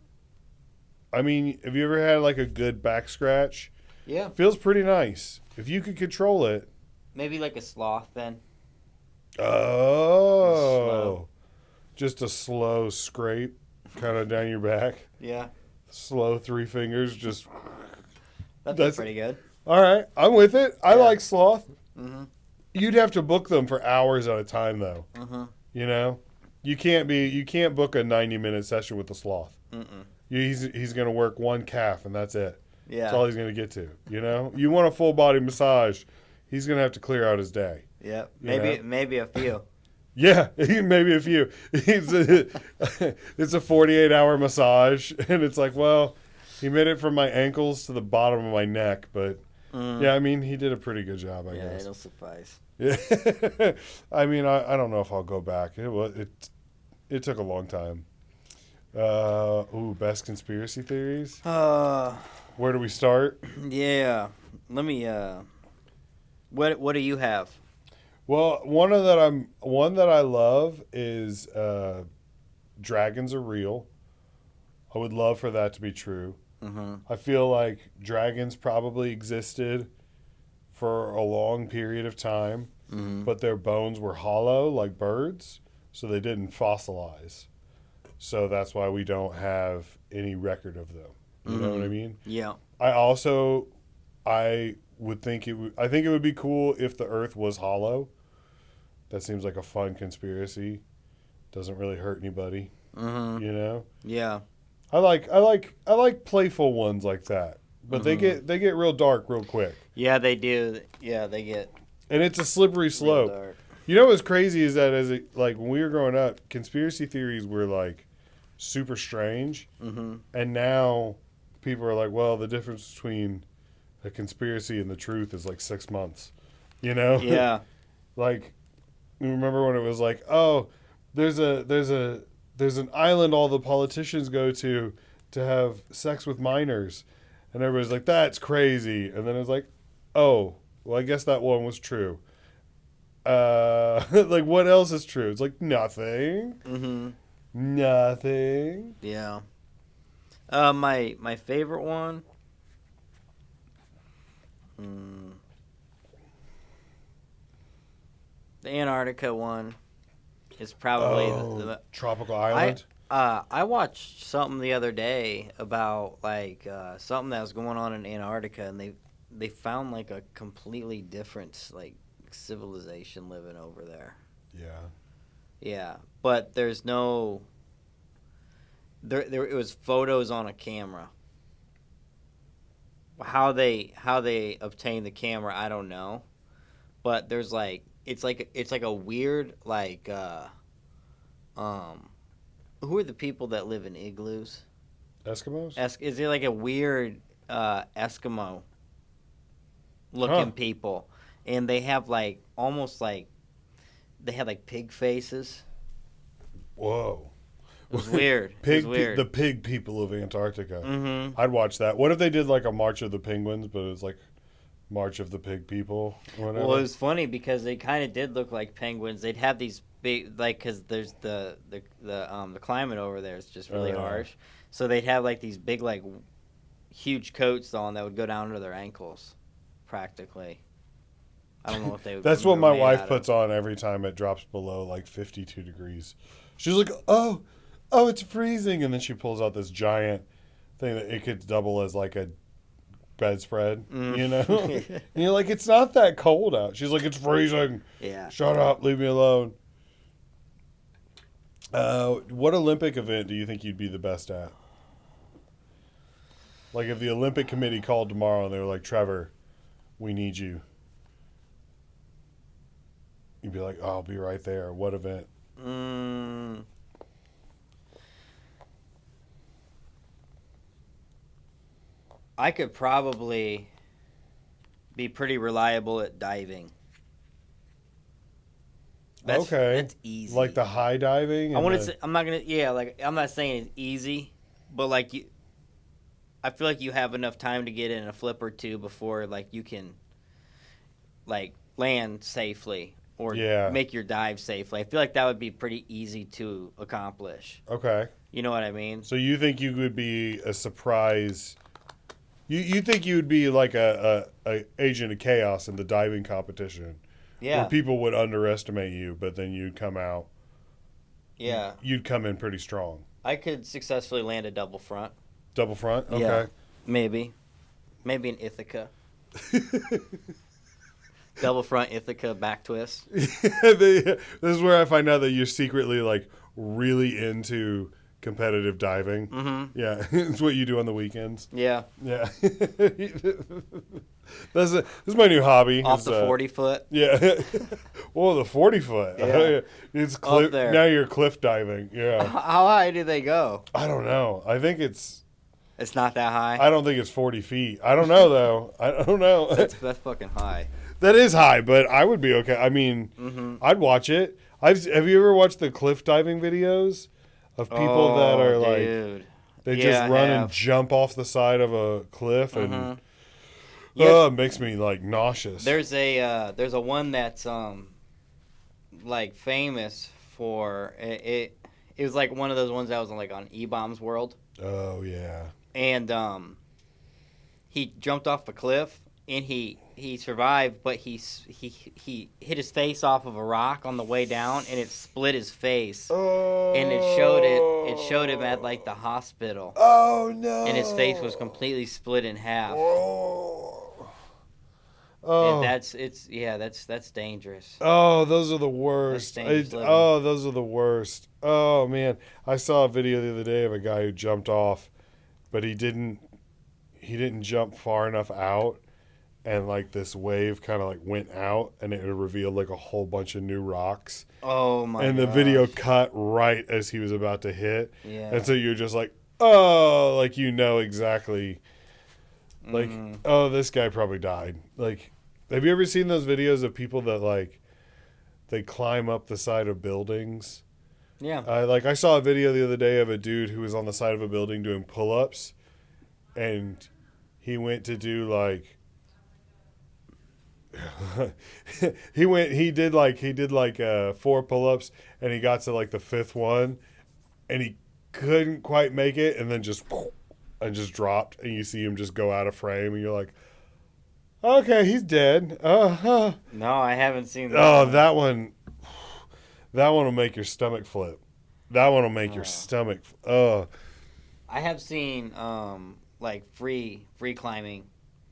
I mean, have you ever had like a good back scratch? Yeah. Feels pretty nice. If you could control it. Maybe like a sloth then. Oh. Just a slow scrape kind of down your back. Yeah. Slow 3 fingers, just. That's pretty good. All right. I'm with it. I like sloth. Mm-hmm. You'd have to book them for hours at a time, though. Mm-hmm. You can't book a 90-minute session with the sloth. Mm-mm. He's going to work one calf, and that's it. Yeah. That's all he's going to get to. You want a full body massage, he's going to have to clear out his day. Yeah. Maybe a few. Yeah, maybe a few. It's a 48-hour massage, and it's like, well, He made it from my ankles to the bottom of my neck, but yeah, I mean, he did a pretty good job, I Yeah, guess. it'll suffice. Yeah. I mean, I don't know if I'll go back. It took a long time. Best conspiracy theories. Where do we start? Yeah. Let me. What do you have? Well, one that I love is dragons are real. I would love for that to be true. Mm-hmm. I feel like dragons probably existed for a long period of time, Mm-hmm. but their bones were hollow like birds, so they didn't fossilize. So that's why we don't have any record of them. You know what I mean? Yeah. I would think I think it would be cool if the earth was hollow. That seems like a fun conspiracy. Doesn't really hurt anybody, Mm-hmm. you know? Yeah. I like playful ones like that. But they get real dark real quick. Yeah, they do. Yeah, they get And it's a slippery real slope. dark. You know what's crazy is that like when we were growing up, conspiracy theories were like super strange. Mm-hmm. And now people are like, well, the difference between a conspiracy and the truth is like 6 months. You know? Yeah. Like, you remember when it was like, oh, there's an island all the politicians go to have sex with minors, and everybody's like, that's crazy. And then it's like, oh, well, I guess that one was true. Like, what else is true? It's like nothing. Mm-hmm. Nothing. Yeah. My favorite one. The Antarctica one is probably the tropical island. I watched something the other day about like something that was going on in Antarctica, and they found like a completely different like civilization living over there. Yeah. Yeah, but there's no. There it was photos on a camera. How they obtained the camera, I don't know, but there's like it's like a weird like who are the people that live in igloos? Eskimos? Is there like a weird Eskimo looking people, and they have like almost like they had like pig faces. Whoa. It was weird. The pig people of Antarctica. Mm-hmm. I'd watch that. What if they did like a March of the Penguins, but it was like March of the Pig People? Whatever. Well, it was funny because they kind of did look like penguins. They'd have these big, like, because there's the climate over there is just really harsh. So they'd have like these big, like, huge coats on that would go down to their ankles, practically. I don't know if they would. That's what my wife puts on every time it drops below like 52 degrees. She's like, oh, it's freezing. And then she pulls out this giant thing that it could double as like a bedspread, you know? And you're like, it's not that cold out. She's like, it's freezing. Yeah. Shut up. Leave me alone. What Olympic event do you think you'd be the best at? Like if the Olympic Committee called tomorrow and they were like, Trevor, we need you. You'd be like, oh, I'll be right there. What event? I could probably be pretty reliable at diving. That's easy. Like the high diving? I want to say, I'm not saying it's easy, but like I feel like you have enough time to get in a flip or two before like you can like land safely or make your dive safely. I feel like that would be pretty easy to accomplish. Okay. You know what I mean? So you think you would be a surprise? You think you would be like a agent of chaos in the diving competition? Yeah. Where people would underestimate you, but then you'd come out. Yeah. You'd come in pretty strong. I could successfully land a double front. Double front? Okay. Yeah, maybe an Ithaca. Double front Ithaca back twist. This is where I find out that you're secretly like really into competitive diving. Mm-hmm. Yeah, it's what you do on the weekends. Yeah. Yeah. This is my new hobby. Off the 40-foot. Yeah. Well, the 40-foot. Yeah. It's cliff. Up there. Now you're cliff diving. Yeah. How high do they go? I don't know. I think it's It's not that high. I don't think it's 40 feet. I don't know though. I don't know. That's fucking high. That is high, but I would be okay. I mean, I'd watch it. Have you ever watched the cliff diving videos of people that are dude. like they Yeah, just I run and have. jump off the side of a cliff and Yeah, it makes me like nauseous. there's a one that's like famous for it. It was like one of those ones that was like on E-Bombs World, Oh yeah. and he jumped off a cliff and he survived, but he hit his face off of a rock on the way down, and it split his face, Oh. and it showed him at like the hospital, Oh no. and his face was completely split in half. Oh. And Oh. that's dangerous. Oh, those are the worst. That's dangerous living. Oh, those are the worst. Oh man, I saw a video the other day of a guy who jumped off, but he didn't jump far enough out, and like this wave kind of like went out, and it revealed like a whole bunch of new rocks. Oh my! And the video cut right as he was about to hit, Yeah. and so you're just like, oh, like you know exactly, like oh, this guy probably died. Like, have you ever seen those videos of people that like they climb up the side of buildings? Yeah. I saw a video the other day of a dude who was on the side of a building doing pull-ups, and he went to do like he did like 4 pull-ups, and he got to like the 5th one, and he couldn't quite make it, and then just dropped, and you see him just go out of frame, and you're like, okay, he's dead. No, I haven't seen that. Oh, one. that one will make your stomach flip. That one will make your stomach. Oh, I have seen like free climbing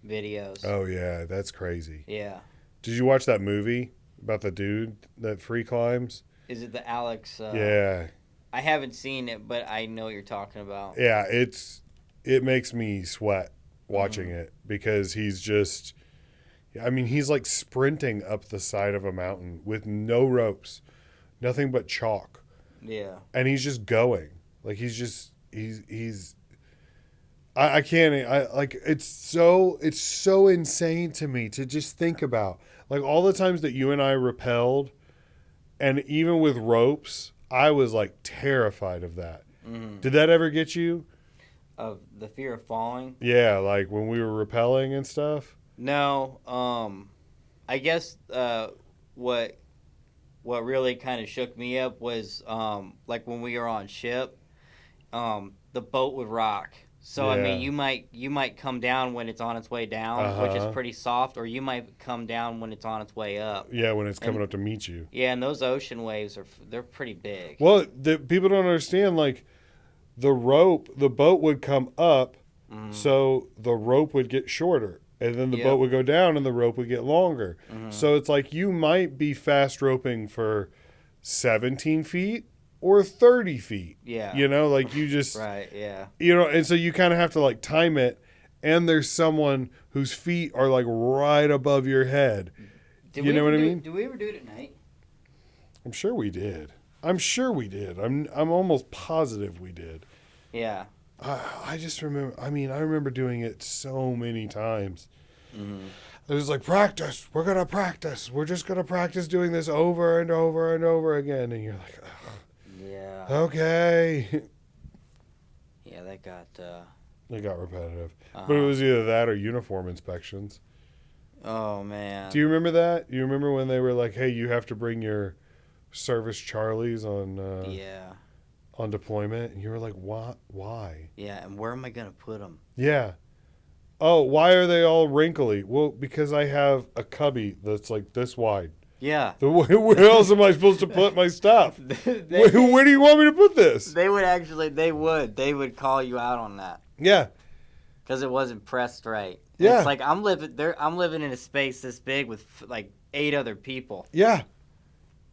videos. oh yeah, that's crazy. Yeah. Did you watch that movie about the dude that free climbs? Is it the Alex? Yeah, I haven't seen it, but I know what you're talking about. yeah. It makes me sweat watching it, because he's just. I mean, he's like sprinting up the side of a mountain with no ropes, nothing but chalk. Yeah. And he's just going. Like I can't. Like it's so insane to me to just think about, like, all the times that you and I rappelled, and even with ropes, I was like terrified of that. Did that ever get you? Of the fear of falling? Yeah, like when we were rappelling and stuff. No. I guess what really kind of shook me up was like when we were on ship, the boat would rock. So I mean, you might come down when it's on its way down, which is pretty soft, or you might come down when it's on its way up. Yeah, when it's coming up to meet you. Yeah, and those ocean waves they're pretty big. Well, people don't understand, like, the boat would come up, so the rope would get shorter, and then the boat would go down and the rope would get longer. So it's like you might be fast roping for 17 feet or 30 feet. Yeah. You know, like you just, Right, yeah. you know, and so you kind of have to like time it, and there's someone whose feet are like right above your head. You know what I mean? Do we ever do it at night? I'm sure we did. I'm almost positive we did. Yeah. I just remember. I mean, I remember doing it so many times. It was like, practice. We're gonna practice. We're just gonna practice doing this over and over and over again. And you're like, Yeah. okay. Yeah, that got. It got repetitive, but it was either that or uniform inspections. Oh man. Do you remember that? You remember when they were like, "Hey, you have to bring your service Charlies on Yeah. on deployment," and you were like, "What? Why?" Yeah, and where am I gonna put them? Yeah. Oh, why are they all wrinkly? Well, because I have a cubby that's like this wide. Yeah. Where else am I supposed to put my stuff? Where do you want me to put this? They would call you out on that Yeah. because it wasn't pressed right. Yeah. It's like I'm living in a space this big with like 8 other people. Yeah.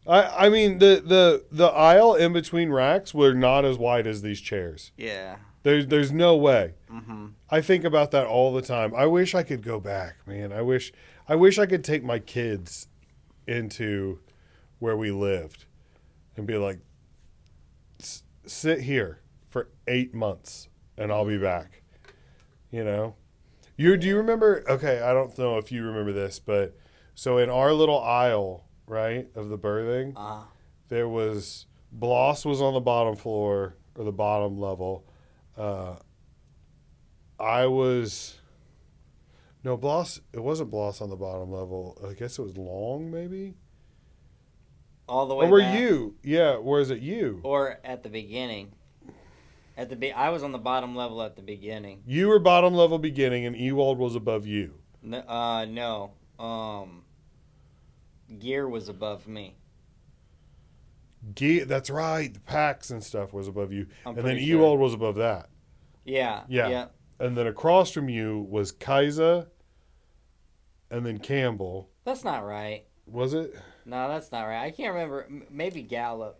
I mean the aisle in between racks were not as wide as these chairs. Yeah. There's no way. Mm-hmm. I think about that all the time. I wish I could go back, man. I wish I could take my kids into where we lived and be like, sit here for 8 months and I'll be back. You know, do you remember? Okay, I don't know if you remember this, but so in our little aisle, right, of the birthing, Uh, there was Bloss was on the bottom floor or the bottom level. Uh, I was no Bloss. It wasn't Bloss on the bottom level. I guess it was Long, maybe. all the Or way were back, you? Yeah, or is it you? or at the beginning. I was on the bottom level at the beginning. You were bottom level beginning, and Ewald was above you. No. Gear was above me. That's right. The packs and stuff was above you, I'm and then pretty sure. Ewald was above that. Yeah. Yeah, Yeah. and then across from you was Kaiser, and then Campbell. That's not right. Was it No, that's not right. I can't remember. Maybe Gallup.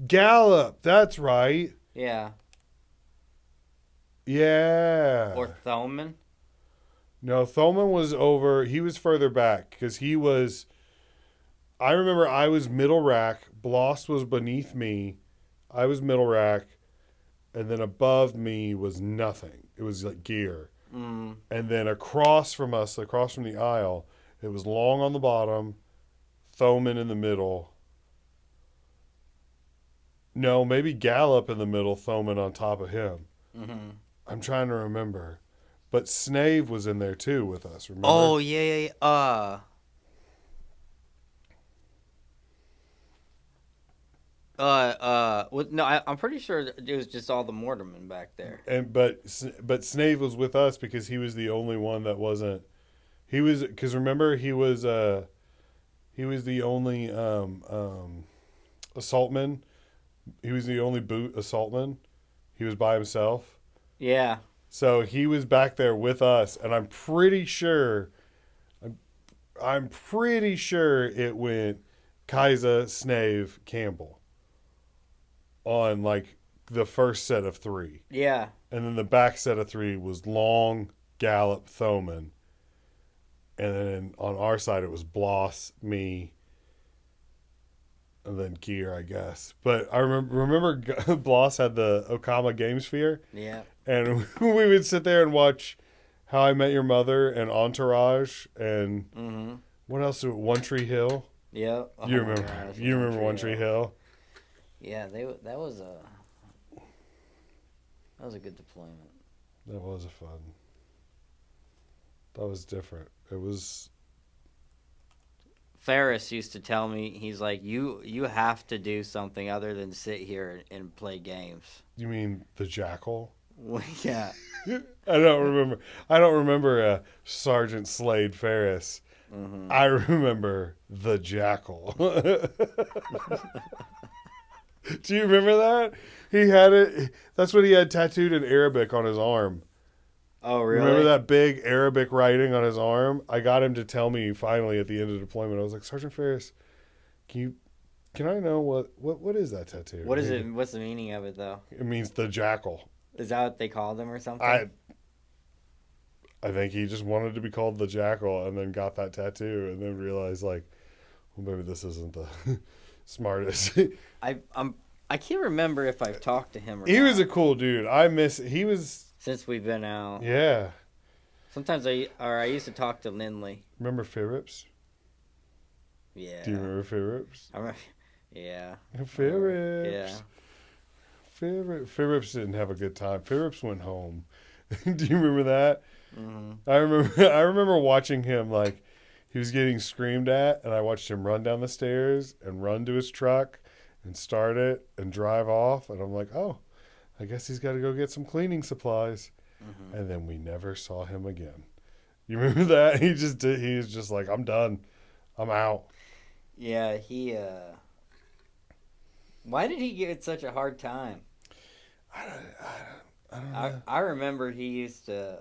Gallup? That's right. Yeah. Yeah. Or Thoman. No, Thoman was over. He was further back because he was. I remember I was middle rack. Bloss was beneath me. I was middle rack, and then above me was nothing. It was like gear. Mm. And then across from us, across from the aisle, it was Long on the bottom, Thoman in the middle. No, maybe Gallup in the middle, Thoman on top of him. Mm-hmm. I'm trying to remember. But Snave was in there too with us, remember? Oh yeah. No, I'm pretty sure it was just all the Mortarmen back there. And but Snave was with us because he was the only one that wasn't. He was because remember he was the only assaultman. He was the only boot assaultman. He was by himself. Yeah. So he was back there with us, and I'm pretty sure it went Kaiser, Snave, Campbell on like the first set of three. Yeah. And then the back set of three was Long, Gallup, Thoman. And then on our side it was Bloss, me, and then Gear, I guess. But I remember Bloss had the Okama Game Sphere, Yeah. and we would sit there and watch How I Met Your Mother and Entourage and Mm-hmm. what else? One Tree Hill. Yeah. Oh You my remember? gosh, You remember One Tree Hill? Yeah. That was a good deployment. That was a fun. That was different. It was. Ferris used to tell me, he's like, you have to do something other than sit here and play games. You mean the Jackal? Yeah. I don't remember. I don't remember Sergeant Slade Ferris. Mm-hmm. I remember the Jackal. Do you remember that? He had it. That's what he had tattooed in Arabic on his arm. Oh, really? Remember that big Arabic writing on his arm? I got him to tell me finally at the end of deployment. I was like, Sergeant Ferris, can I know what is that tattoo? What is it? What's the meaning of it, though? It means the Jackal. Is that what they called him or something? I think he just wanted to be called the Jackal and then got that tattoo and then realized like, well, maybe this isn't the smartest. I can't remember if I've talked to him or He not. was a cool dude. He was. Since we've been out. Yeah. Sometimes I used to talk to Lindley. Remember Phillips? Yeah. Do you remember Phillips? I remember, yeah. Phillips. Yeah. Phillips didn't have a good time. Phillips went home. Do you remember that? Mm-hmm. I remember watching him like he was getting screamed at, and I watched him run down the stairs and run to his truck and start it and drive off, and I'm like, oh, I guess he's got to go get some cleaning supplies. Mm-hmm. And then we never saw him again. You remember that? He was just like, I'm done. I'm out. Yeah, why did he get such a hard time? I don't know. I remember he used to,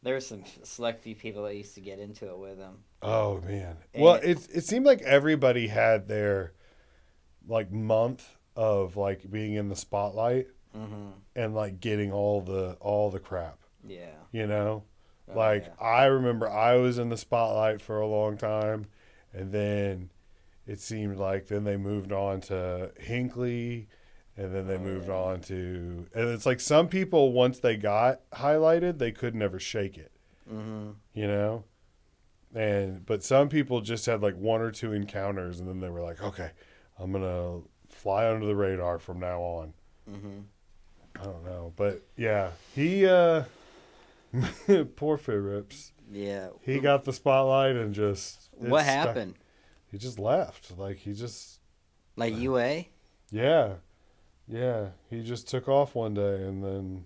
there were some select few people that used to get into it with him. Oh man. And Well, it seemed like everybody had their like month of like being in the spotlight Mm-hmm. and like getting all the crap. Yeah. You know? Oh, Like yeah. I remember I was in the spotlight for a long time, and then it seemed like then they moved on to Hinckley and then they moved on to, and it's like some people, once they got highlighted, they could never shake it, Mm-hmm. you know? But some people just had like one or two encounters, and then they were like, okay, I'm going to fly under the radar from now on. Mm-hmm. I don't know. But yeah, poor Phillips. Yeah. He got the spotlight and What happened? He just left. Like, he just, Like UA? yeah. Yeah, he just took off one day, and then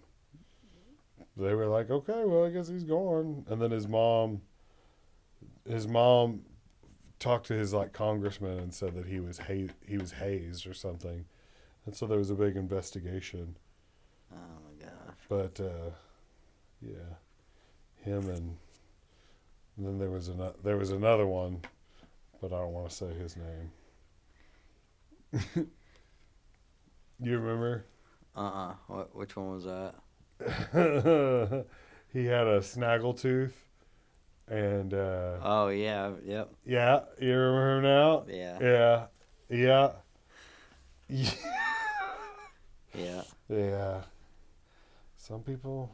they were like, "Okay, well, I guess he's gone." And then his mom talked to his like congressman and said that he was hazed or something, and so there was a big investigation. Oh my gosh. But yeah, him and then there was another one, but I don't want to say his name. You remember? Which one was that? He had a snaggletooth, and Oh yeah. Yep. yeah, you remember him now? Yeah. Yeah, yeah, Yeah. yeah. Sometimes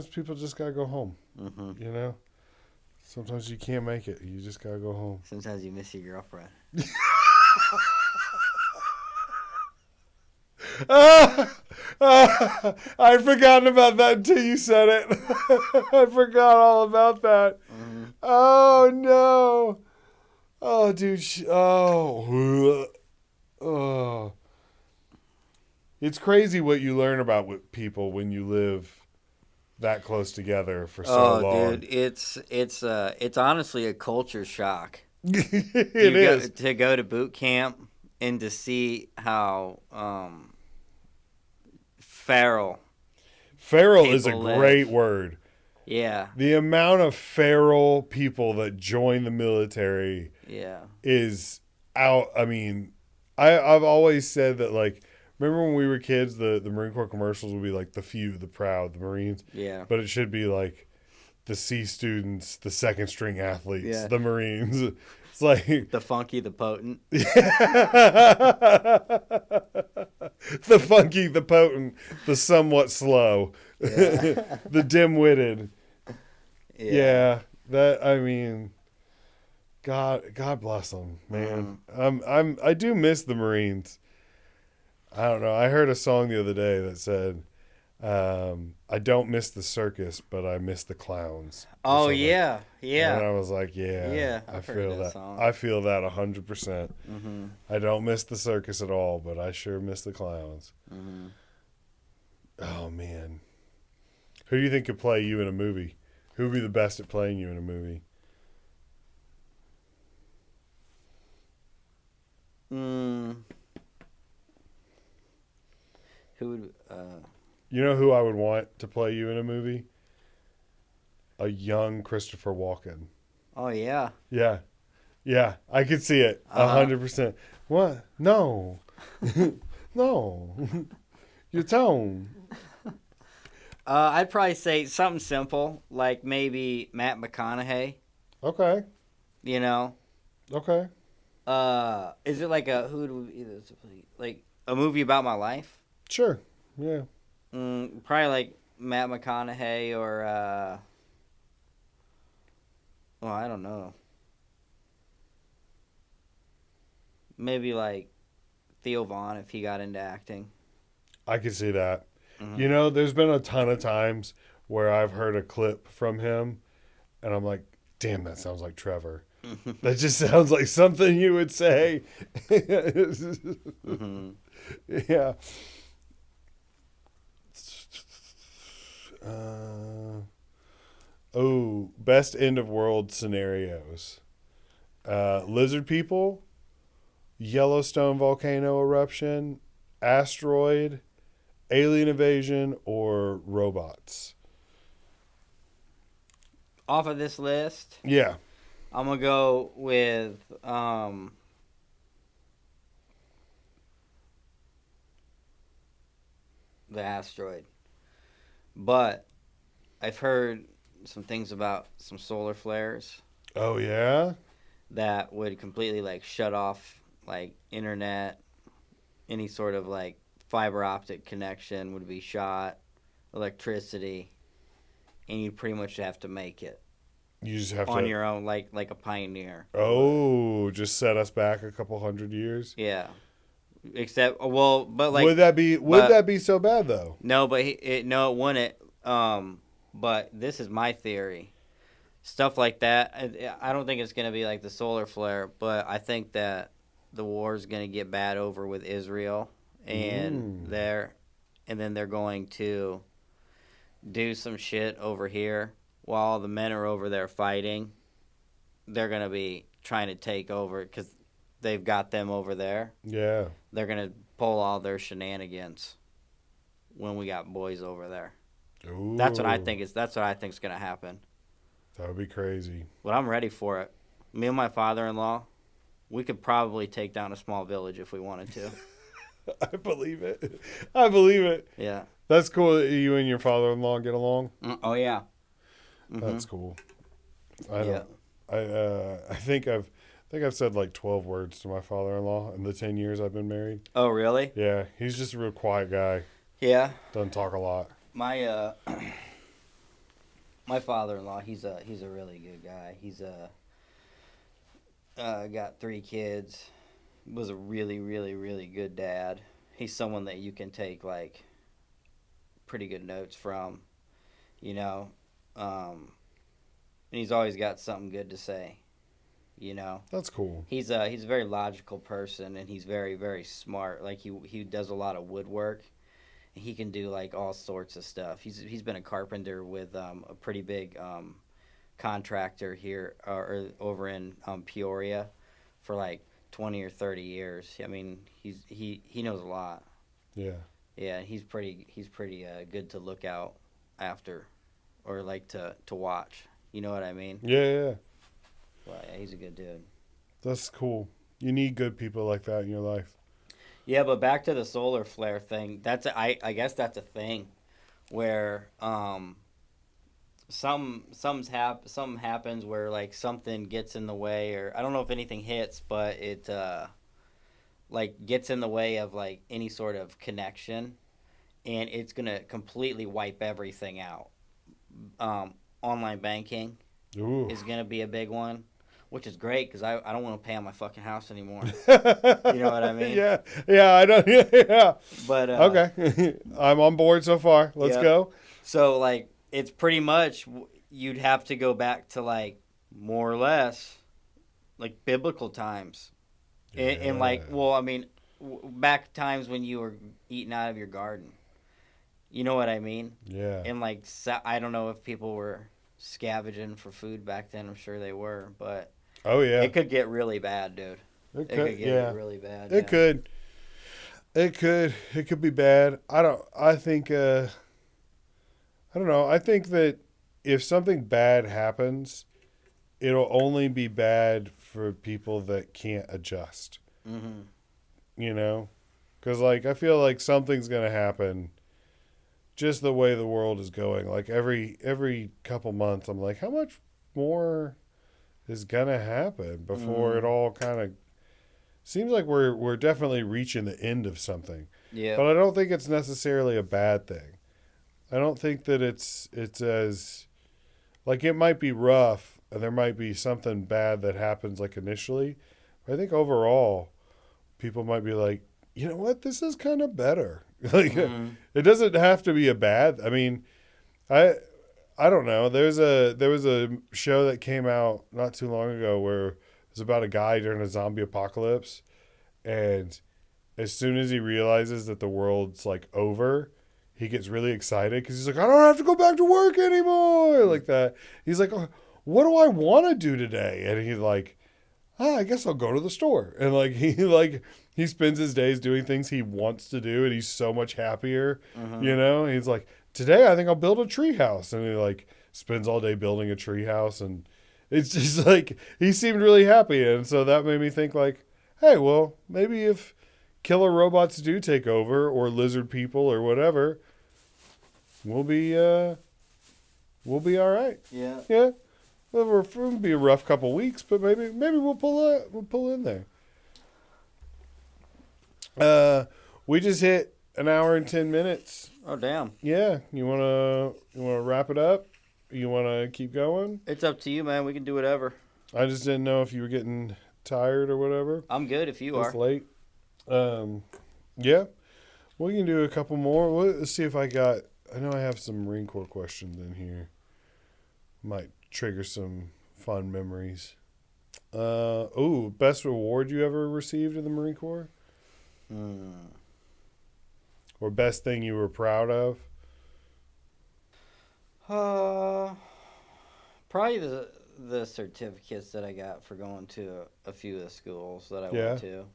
people just gotta go home. Mm-hmm. You know, sometimes you can't make it. You just gotta go home. Sometimes you miss your girlfriend. I'd forgotten about that until you said it. I forgot all about that. Mm-hmm. Oh no! Oh, dude. Oh. It's crazy what you learn about with people when you live that close together for so long. Dude, it's honestly a culture shock. It You is. to go to boot camp and to see how feral Feral is a people great live. word. Yeah. The amount of feral people that join the military Yeah. is out. I mean, I've always said that, like, remember when we were kids, the Marine Corps commercials would be like the few, the proud, the Marines. Yeah. But it should be like the C students, the second string athletes, Yeah. the Marines. It's like The funky, the potent. the funky, the potent, the somewhat slow, Yeah. the dim-witted. Yeah, that, I mean, God bless them, man. I do miss the Marines. I don't know. I heard a song the other day that said, "I don't miss the circus, but I miss the clowns." Or Oh something. yeah. And Yeah. I was like, "Yeah, Yeah, I I've feel heard that that. song. I feel that 100%. Mm-hmm. I don't miss the circus at all, but I sure miss the clowns." Mm-hmm. Oh man, who do you think could play you in a movie? Who would be the best at playing you in a movie? Mm. Who would You know who I would want to play you in a movie? A young Christopher Walken. Oh yeah. Yeah. Yeah, I could see it. 100%. What? No. No. Your tone. I'd probably say something simple, like maybe Matt McConaughey. Okay. You know, Okay. is it like a like a movie about my life? Sure. Yeah. Probably like Matt McConaughey or well, I don't know. Maybe like Theo Vaughn if he got into acting. I could see that. Mhm. You know, there's been a ton of times where I've heard a clip from him and I'm like, damn, that sounds like Trevor. That just sounds like something you would say. Mm-hmm. Yeah. Best end of world scenarios. Lizard people, Yellowstone volcano eruption, asteroid, alien invasion, or robots. Off of this list, Yeah. I'm gonna go with the asteroid. But I've heard some things about some solar flares Oh, yeah? that would completely like shut off like internet any sort of like fiber optic connection would be shot, electricity, and you pretty much have to make it You just have on to. your own, like a pioneer. Oh, just set us back a couple hundred years. Yeah. Except, well, but like, Would that be? Would but that be so bad though? no, but no, it wouldn't. But this is my theory. Stuff like that. I don't think it's gonna be like the solar flare, but I think that the war is gonna get bad over with Israel and Mm. and then they're going to do some shit over here while the men are over there fighting. They're gonna be trying to take over because they've got them over there. Yeah. They're gonna pull all their shenanigans when we got boys over there. Ooh. That's what I think is. That's what I think's gonna happen. That would be crazy. But I'm ready for it. Me and my father-in-law, we could probably take down a small village if we wanted to. I believe it. I believe it. Yeah. That's cool that you and your father-in-law get along. Oh yeah. That's cool. I Yeah. don't. I think I've said like 12 words to my father-in-law in the 10 years I've been married. Oh really? Yeah, he's just a real quiet guy. Yeah. Doesn't talk a lot. My my father-in-law, he's a really good guy. He's got 3 kids. Was a really really really good dad. He's someone that you can take like pretty good notes from, you know. And he's always got something good to say, you know. That's cool. He's a very logical person, and he's very very smart. Like he does a lot of woodwork. He can do like all sorts of stuff. He's been a carpenter with a pretty big contractor here or over in Peoria for like 20 or 30 years. I mean, he knows a lot. Yeah. Yeah, he's pretty good to look out after, or like to watch. You know what I mean? Yeah. Well, yeah, he's a good dude. That's cool. You need good people like that in your life. Yeah, but back to the solar flare thing. I guess that's a thing where something happens where like something gets in the way, or I don't know if anything hits, but it like gets in the way of like any sort of connection, and it's gonna completely wipe everything out. Online banking Ooh. is gonna be a big one, which is great because I don't want to pay on my fucking house anymore. You know what I mean? Yeah. I don't. Yeah. But Okay. I'm on board so far. Let's yeah. go. So like it's pretty much you'd have to go back to like more or less like biblical times, and like well I mean back times when you were eating out of your garden. You know what I mean? Yeah. And like I don't know if people were scavenging for food back then. I'm sure they were, but Oh yeah. it could get really bad, dude. It It could get really bad. It could. It could be bad. I don't know. I think that if something bad happens, it'll only be bad for people that can't adjust. Mm-hmm. You know? Cuz like I feel like something's going to happen just the way the world is going. Like every couple months I'm like how much more is going to happen before it all kind of seems like we're definitely reaching the end of something. Yeah. But I don't think it's necessarily a bad thing. I don't think that it's as like it might be rough and there might be something bad that happens like initially. But I think overall people might be like, you know what, this is kind of better. Like it doesn't have to be a bad. I mean, I don't know. There was a show that came out not too long ago where it was about a guy during a zombie apocalypse, and as soon as he realizes that the world's like over, he gets really excited because he's like, I don't have to go back to work anymore, like that. He's like, oh, what do I want to do today? And he's like, I guess I'll go to the store. And like he spends his days doing things he wants to do, and he's so much happier. You know, he's like, today I think I'll build a tree house, and he like spends all day building a tree house, and it's just like he seemed really happy, and so that made me think like, hey, well, maybe if killer robots do take over, or lizard people, or whatever, we'll be all right. Yeah. Yeah. Well, it'll be a rough couple weeks, but maybe we'll pull in there. Uh, we just hit an hour and 10 minutes. Oh damn! Yeah, you wanna wrap it up? You wanna keep going? It's up to you, man. We can do whatever. I just didn't know if you were getting tired or whatever. I'm good if you It's are. late. Um, yeah, we can do a couple more. Let's see if I got. I know I have some Marine Corps questions in here. Might trigger some fun memories. Best reward you ever received in the Marine Corps, Hmm. or best thing you were proud of? Uh, Probably the certificates that I got for going to a few of the schools that I Yeah, went to.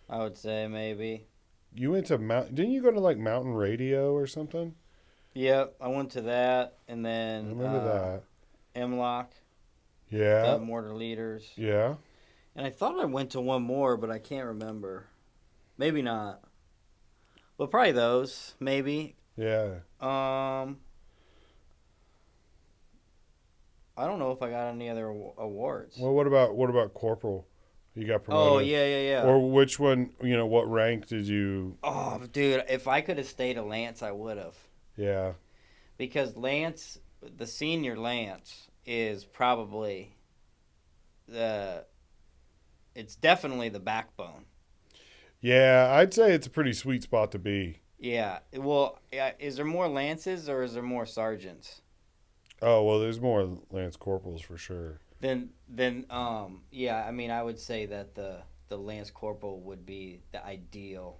I would say maybe. you went to Mount. Didn't you go to like Mountain Radio or something? Yep, I went to that, and I then remember that. MLOC, Yeah, the mortar leaders, yeah, and I thought I went to one more, but I can't remember. Maybe not. But probably those. Maybe. yeah. Um, I don't know if I got any other awards. Well, what about corporal? You got Oh promoted, yeah, yeah, yeah. or which one? What rank did you? Oh, dude, if I could have stayed a Lance, I would have. Yeah, Because Lance, the senior Lance, is probably the. It's definitely the backbone. yeah. I'd say it's a pretty sweet spot to be. Yeah. Well, yeah, is there more Lances or is there more sergeants? Oh well, there's more lance corporals for sure. Yeah. I mean, I would say that the Lance Corporal would be the ideal,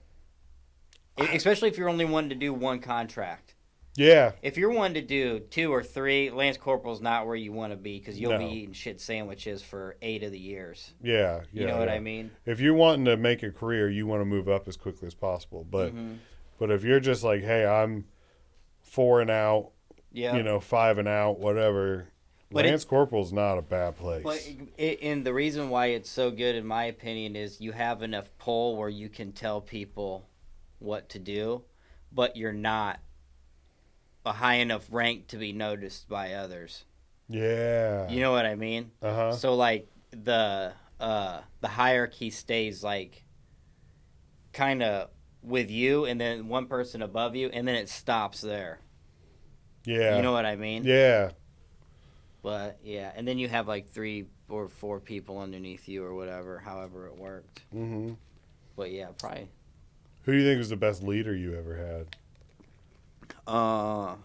especially if you're only wanting to do one contract. Yeah, If you're wanting to do two or three, Lance Corporal's not where you want to be because you'll be no, eating shit sandwiches for 8 of the years. yeah, You yeah, know what yeah. I mean? If you're wanting to make a career, you want to move up as quickly as possible. But Mm-hmm. but if you're just like, hey, I'm four and out, Yeah. five and out, whatever. But Lance it, corporal's not a bad but place. and the reason why it's so good, in my opinion, is you have enough pull where you can tell people what to do, but you're not a high enough rank to be noticed by others. Yeah. You know what I mean? Uh huh. So like the hierarchy stays like kind of with you, and then one person above you, and then it stops there. You Yeah. know what I mean? Yeah. But yeah, and then you have like 3 or 4 people underneath you or whatever, however it worked. Mm-hmm. But yeah, probably. Who do you think was the best leader you ever had? Uh,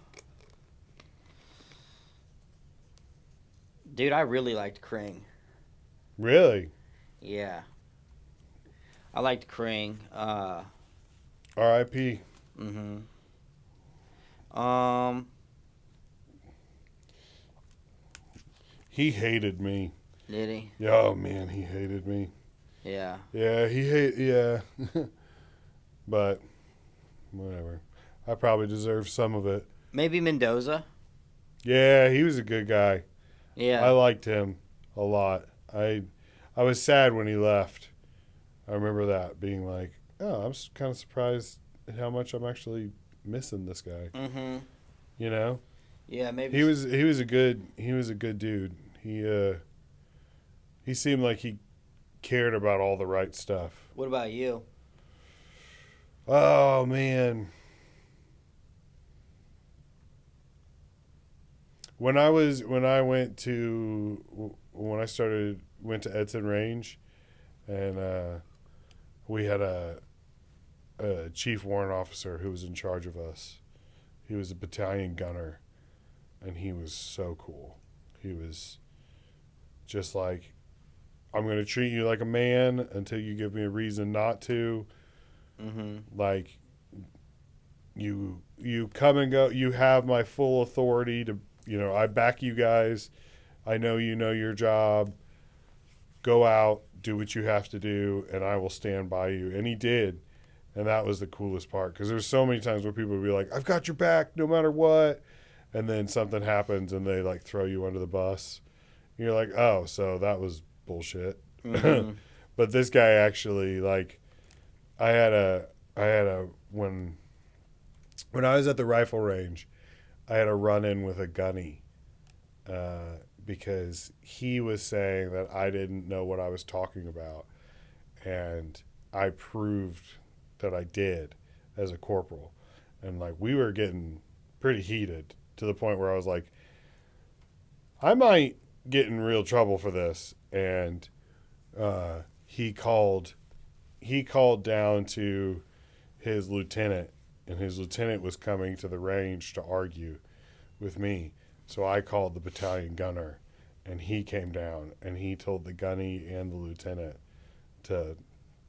Dude, I really liked Kring. Really? Yeah, I liked Kring. R.I.P. Mhm. Um, He hated me. did he? Oh man, he hated me. Yeah. Yeah, he hate. Yeah, but whatever. I probably deserve some of it. Maybe Mendoza. Yeah, he was a good guy. I Yeah. liked him a lot. I was sad when he left. I remember that being like, oh, I'm kind of surprised at how much I'm actually missing this guy. Mhm. You know, Yeah, maybe. he was a good dude. He seemed like he cared about all the right stuff. What about you? Oh man, when I started went to Edson Range, and we had a chief warrant officer who was in charge of us. He was a battalion gunner, and he was so cool. He was just like, I'm going to treat you like a man until you give me a reason not to. Mhm. Like, you come and go. You have my full authority to, I back you guys. I know you know your job. Go out, do what you have to do, and I will stand by you. And he did. And that was the coolest part, because there's so many times where people would be like, I've got your back no matter what. And then something happens and they like throw you under the bus. And you're like, oh, so that was bullshit. Mhm. But this guy actually, like, I had a when I was at the rifle range, I had a run in with a gunny, because he was saying that I didn't know what I was talking about, and I proved that I did as a corporal. And like we were getting pretty heated to the point where I was like, I might get in real trouble for this. And he called down to his lieutenant, and his lieutenant was coming to the range to argue with me. So I called the battalion gunner, and he came down and he told the gunny and the lieutenant to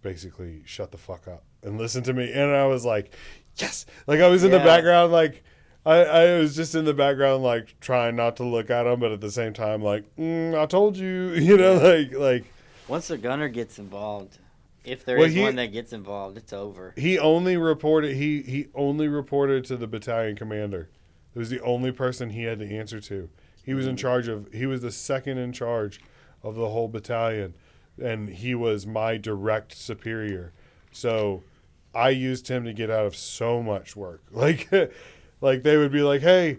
basically shut the fuck up and listen to me. And I was like, yes. Like I was in the background, like I was just in the background, like trying not to look at him, but at the same time, like I told you, you know, like. Once the gunner gets involved, if there is one that gets involved, it's over. He only reported. He only reported to the battalion commander. It was the only person he had to answer to. He was in charge of. He was the second in charge of the whole battalion, and he was my direct superior. So, I used him to get out of so much work. Like they would be like, hey,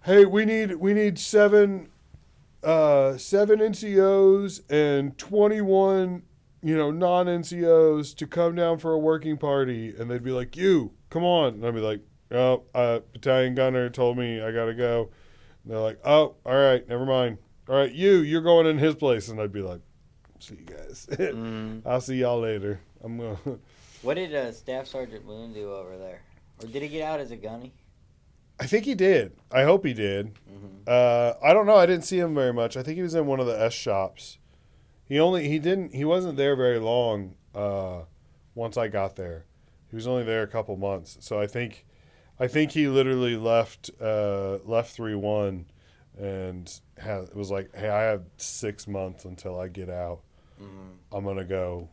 we need seven NCOs and 21, non-NCOs to come down for a working party. And they'd be like, you, come on. And I'd be like, oh, battalion gunner told me I got to go. And they're like, oh, all right, never mind. All right, you're going in his place. And I'd be like, see you guys. I'll see y'all later. I'm going to... What did Staff Sergeant Moon do over there? Or did he get out as a gunny? I think he did. I hope he did. Mm-hmm. I don't know. I didn't see him very much. I think he was in one of the S shops. He wasn't there very long. Once I got there, he was only there a couple months. So I think he literally left 3-1, and it was like, hey, I have 6 months until I get out. Mm-hmm. I'm gonna go,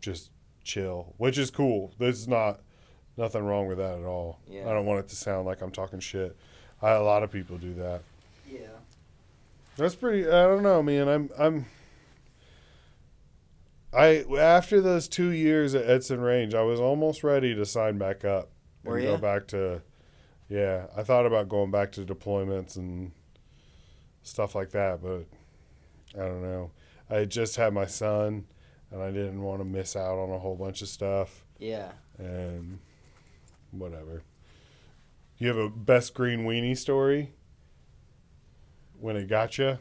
just chill, which is cool. There's nothing wrong with that at all. Yeah. I don't want it to sound like I'm talking shit. A lot of people do that. Yeah. That's pretty. I don't know, man. After those 2 years at Edson Range, I was almost ready to sign back up and go back to. Yeah, I thought about going back to deployments and stuff like that, but I don't know. I had just had my son, and I didn't want to miss out on a whole bunch of stuff. Yeah. And whatever. You have a best green weenie story? When it got you?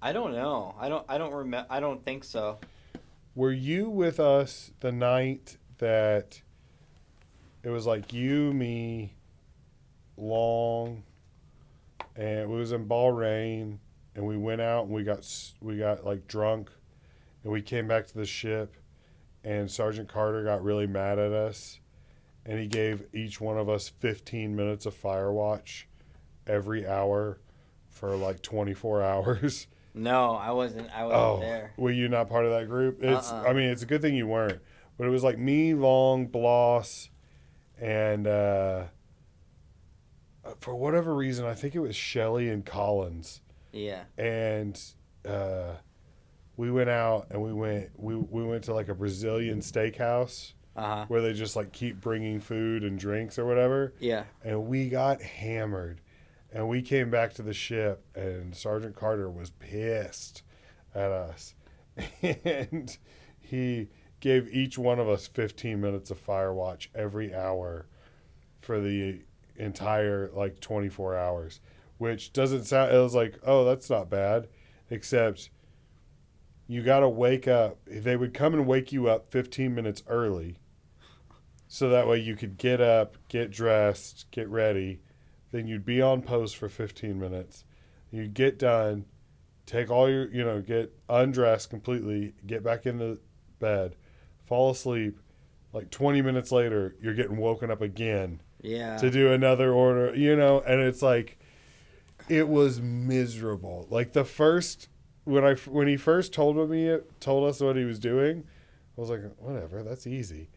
I don't know. I don't remember. I don't think so. Were you with us the night that it was like you, me, Long, and it was in Bahrain, and we went out and we got like drunk, and we came back to the ship, and Sergeant Carter got really mad at us, and he gave each one of us 15 minutes of fire watch every hour for like 24 hours. No, I wasn't there. Were you not part of that group? I mean, it's a good thing you weren't. But it was like me, Long, Bloss, and for whatever reason, I think it was Shelley and Collins. Yeah. And we went out and we went to like a Brazilian steakhouse where they just like keep bringing food and drinks or whatever. Yeah. And we got hammered. And we came back to the ship, and Sergeant Carter was pissed at us. And he gave each one of us 15 minutes of fire watch every hour for the entire, 24 hours. Which doesn't sound... It was like, oh, that's not bad. Except you got to wake up. They would come and wake you up 15 minutes early. So that way you could get up, get dressed, get ready. Then you'd be on post for 15 minutes. You'd get done, take all your, get undressed completely, get back in the bed, fall asleep. Like 20 minutes later, you're getting woken up again. Yeah. To do another order, and it's like, it was miserable. Like the first, when he first told us what he was doing, I was like, whatever, that's easy.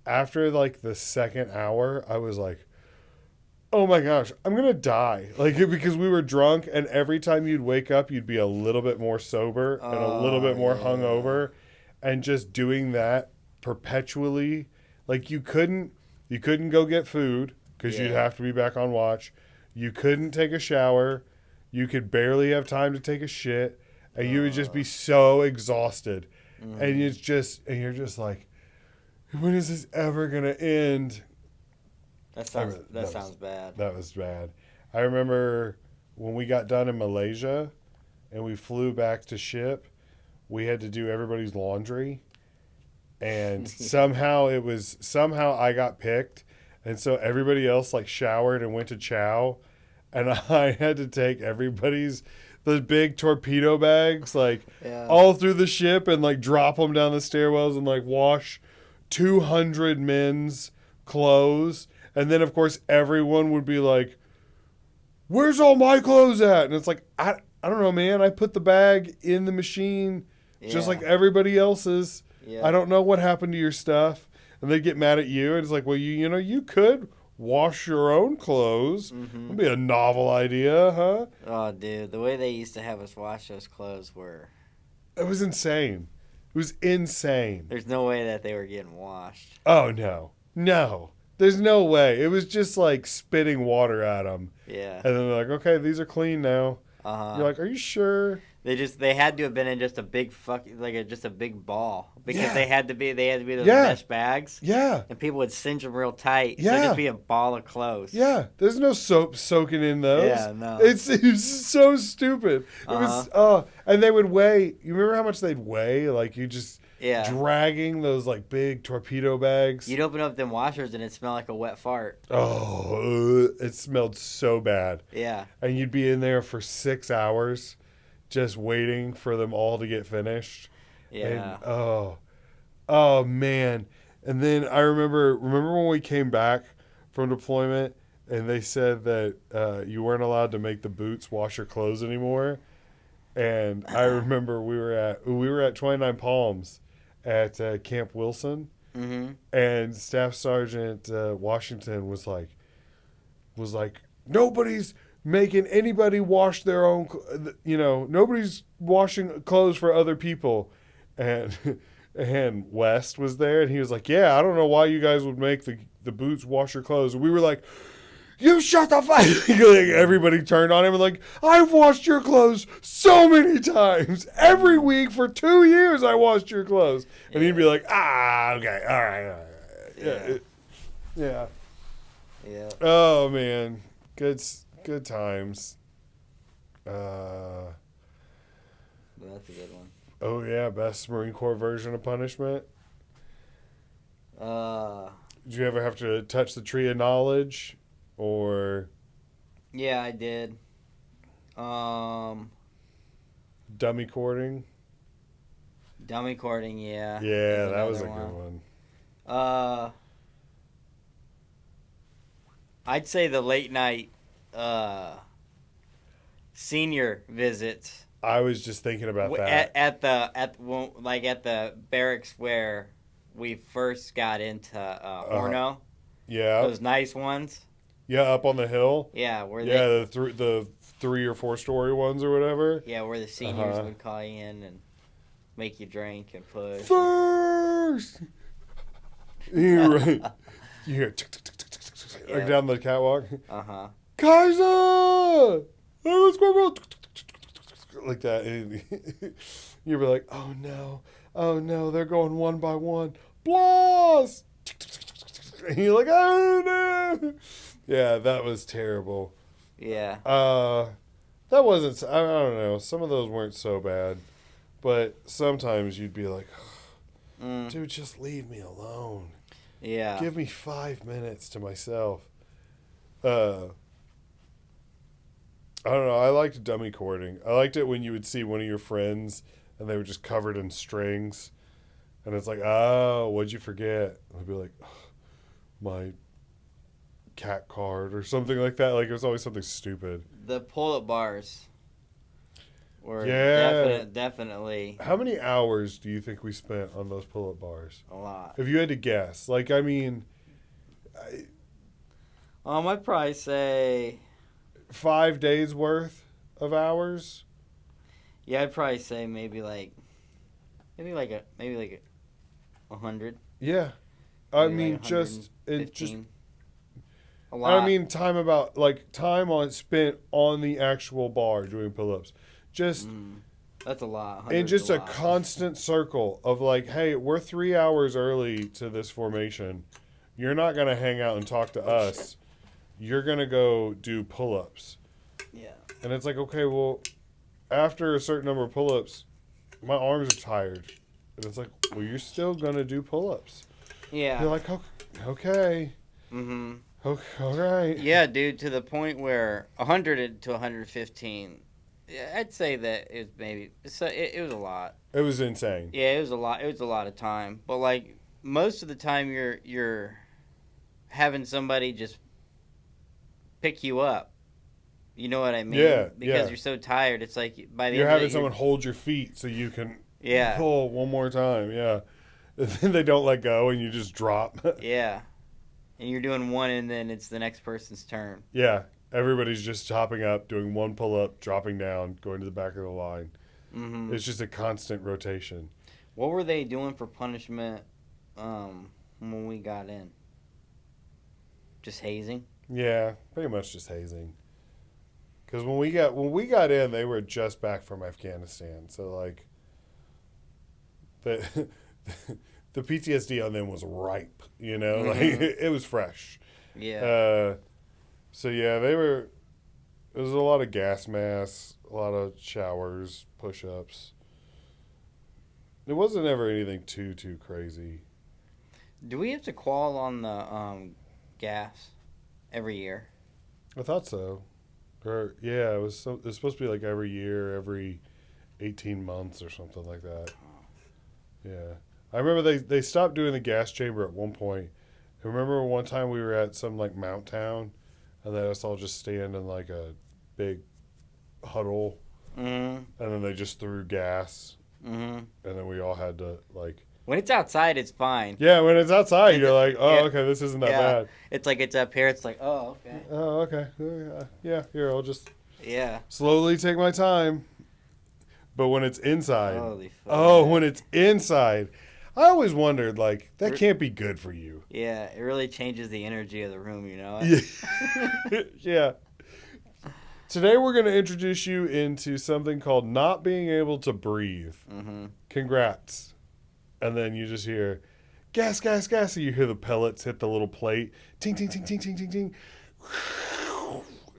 After the second hour, I was like, oh my gosh, I'm going to die. Because we were drunk, and every time you'd wake up, you'd be a little bit more sober and a little bit more hungover. And just doing that perpetually, you couldn't go get food because you'd have to be back on watch. You couldn't take a shower. You could barely have time to take a shit, and you would just be so exhausted. And you're just like, when is this ever gonna end? That sounds bad. That was bad. I remember when we got done in Malaysia, and we flew back to ship. We had to do everybody's laundry, and somehow I got picked, and so everybody else like showered and went to chow, and I had to take everybody's the big torpedo bags like all through the ship and like drop them down the stairwells and like wash 200 men's clothes, and then of course everyone would be like, "Where's all my clothes at?" And it's like, I don't know, man. I put the bag in the machine just like everybody else's. Yeah. I don't know what happened to your stuff. And they get mad at you, and it's like, well, you could wash your own clothes. That'd be a novel idea, huh? Oh, dude, the way they used to have us wash those clothes it was insane. It was insane. There's no way that they were getting washed. Oh, no. There's no way. It was just like spitting water at them. Yeah. And then they're like, okay, these are clean now. You're like, are you sure? They had to have been in just a big just a big ball because they had to be those mesh bags. Yeah. And people would cinch them real tight. Yeah. So it'd just be a ball of clothes. Yeah. There's no soap soaking in those. Yeah, no. It's so stupid. It was and they would weigh. You remember how much they'd weigh? Like you just dragging those like big torpedo bags. You'd open up them washers and it smelled like a wet fart. Oh, it smelled so bad. Yeah. And you'd be in there for 6 hours just waiting for them all to get finished. Yeah. And, oh man. And then I remember when we came back from deployment and they said that you weren't allowed to make the boots wash your clothes anymore. And I remember we were at 29 Palms at Camp Wilson. And Staff Sergeant Washington was like, nobody's making anybody wash their own, nobody's washing clothes for other people. And West was there, and he was like, yeah, I don't know why you guys would make the boots wash your clothes. And we were like, you shut the fuck. Like, everybody turned on him and like, I've washed your clothes so many times. Every week for 2 years I washed your clothes. And he'd be like, okay, all right. Yeah. Oh man. Good times. That's a good one. Oh yeah, best Marine Corps version of punishment. Did you ever have to touch the tree of knowledge, or? Yeah, I did. Dummy courting. Dummy courting, yeah. Yeah, that was a good one. I'd say the late night senior visits. I was just thinking about that. At the barracks where we first got into Horno. Yeah. Those nice ones. Yeah, up on the hill. Yeah, the 3 or 4 story ones or whatever. Yeah, where the seniors would call you in and make you drink and push. Fuerst. You're right. You hear like down the catwalk. Kaiser. Let's go. Like that, and you'd be like, oh no, they're going one by one. Blas! And you're like, oh no. Yeah, that was terrible. Yeah. That wasn't, I don't know, some of those weren't so bad, but sometimes you'd be like, dude, just leave me alone. Yeah. Give me 5 minutes to myself. I don't know. I liked dummy courting. I liked it when you would see one of your friends and they were just covered in strings. And it's like, oh, what'd you forget? I'd be like, my cat card or something like that. Like, it was always something stupid. The pull-up bars were definitely. How many hours do you think we spent on those pull-up bars? A lot. If you had to guess. Like, I mean. I'd probably say 5 days worth of hours. Yeah, I'd probably say maybe like 100. Yeah, I mean, just A And I lot. mean time on spent on the actual bar doing pull-ups. Just That's a lot. in 100's just a a lot. constant circle of like, hey, we're 3 hours early to this formation. You're not gonna hang out and talk to us. You're gonna go do pull-ups. Yeah. And it's like, okay, well, after a certain number of pull-ups, my arms are tired. And it's like, well, you're still gonna do pull-ups. Yeah. You're like, okay, okay, all right. Yeah, dude, to the point where 100 to 115, yeah, I'd say that it was maybe, it was a lot. It was insane. Yeah, it was a lot. It was a lot of time. But like most of the time, you're having somebody just pick you up. You know what I mean? Yeah, Because yeah. you're so tired. It's like by the You're end of having it, someone hold your feet so you can yeah, pull one more time. Yeah. And then they don't let go and you just drop. yeah, and you're doing one, and then it's the next person's turn. Yeah. Everybody's just chopping up, doing one pull up, dropping down, going to the back of the line. It's just a constant rotation. What were they doing for punishment when we got in? Just hazing. Yeah, pretty much just hazing. Because when we got in, they were just back from Afghanistan, so like the the PTSD on them was ripe. Like it was fresh. Yeah. So yeah, they were. There was a lot of gas masks, a lot of showers, push-ups. It wasn't ever anything too crazy. Do we have to qual on the gas every year? I thought so. Or yeah, it was supposed to be like every year, every 18 months or something like that. Yeah. I remember they stopped doing the gas chamber at one point. I remember one time we were at some like mount town and they us all just stand in like a big huddle and then they just threw gas and then we all had to like When it's outside, it's fine. yeah, when it's outside you're like, oh yeah. okay, this isn't that Yeah. bad. It's like it's up here. It's like, oh, okay. Oh okay. Yeah, here I'll just Yeah. slowly take my time. But when it's inside, Holy fuck. when it's inside, I always wondered, like, that can't be good for you. Yeah, it really changes the energy of the room, you know? Yeah. Yeah. Today we're going to introduce you into something called not being able to breathe. Congrats. And then you just hear, gas, gas, gas. And you hear the pellets hit the little plate. Ting, ting, ting, ting, ting, ting, ting.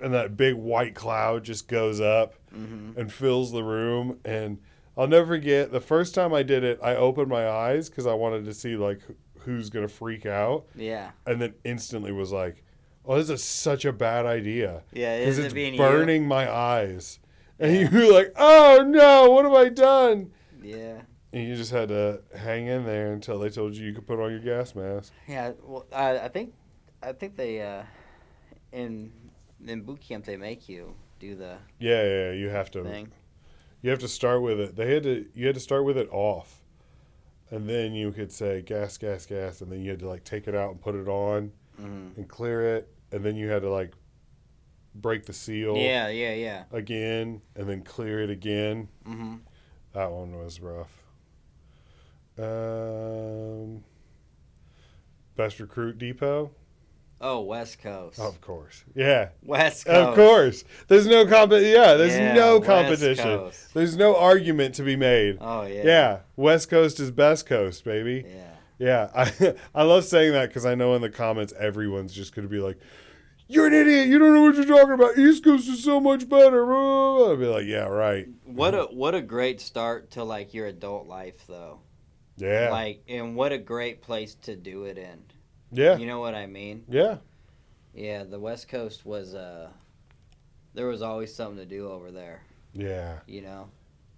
And that big white cloud just goes up and fills the room. And I'll never forget, the first time I did it, I opened my eyes because I wanted to see, like, who's going to freak out. Yeah. And then instantly was like, oh, this is such a bad idea. Yeah, because is it's it being burning my eyes. And you're like, oh, no, what have I done? Yeah. And you just had to hang in there until they told you could put on your gas mask. Yeah, well, I think they, in boot camp, they make you do the Yeah, you have to. thing. You have to start with it. You had to start with it off, and then you could say gas, gas, gas, and then you had to like take it out and put it on, and clear it, and then you had to like break the seal. Yeah. Again, and then clear it again. That one was rough. Best recruit depot. Oh, West Coast. Of course. Yeah. West Coast. Of course. There's no no West competition. Coast. There's no argument to be made. Oh, yeah. Yeah. West Coast is best coast, baby. Yeah. Yeah. I love saying that because I know in the comments everyone's just going to be like, you're an idiot. You don't know what you're talking about. East Coast is so much better. I'll be like, yeah, right. What a great start to like your adult life though. Yeah. Like, and what a great place to do it in. Yeah. You know what I mean? Yeah. Yeah, the West Coast was there was always something to do over there. Yeah. You know?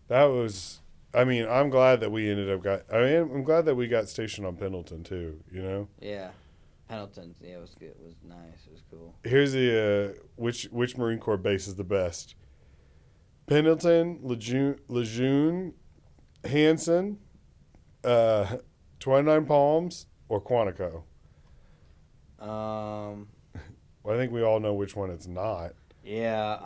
That was, I mean, I'm glad that we I'm glad that we got stationed on Pendleton too, you know? Yeah. Pendleton, yeah, it was good. It was nice. It was cool. Here's the, which Marine Corps base is the best? Pendleton, Lejeune, Hanson, 29 Palms, or Quantico? Well, I think we all know which one it's not. Yeah,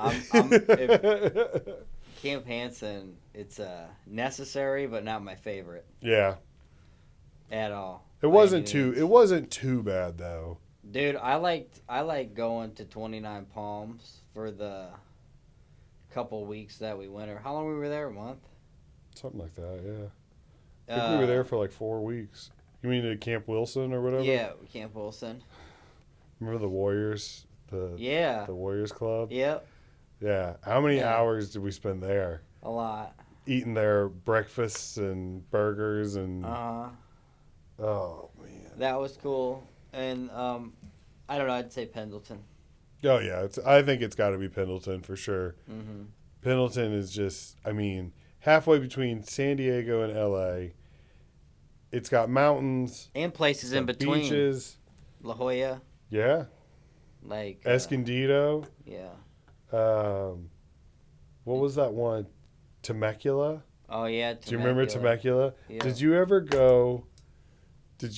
Camp Hansen, it's necessary, but not my favorite Yeah. at all. It wasn't too bad though. Dude, I like going to 29 Palms for the couple weeks that we went. Or how long we were there? A month? Something like that, yeah. I think we were Uh, there for like 4 weeks. You mean at Camp Wilson or whatever? yeah, Camp Wilson. Remember the Warriors, Yeah. the Warriors Club? Yep. Yeah. How many Yeah. hours did we spend there? A lot. Eating their breakfasts and burgers and Uh huh. oh man. That was cool. And I don't know. I'd say Pendleton. Oh yeah, I think it's got to be Pendleton for sure. Mm-hmm. Pendleton is just, I mean, halfway between San Diego and LA. It's got mountains, And places in between. beaches. La Jolla, Yeah. like Escondido. yeah. What was that one? Temecula? Oh yeah. Do you remember Temecula? Yeah. Did you ever go to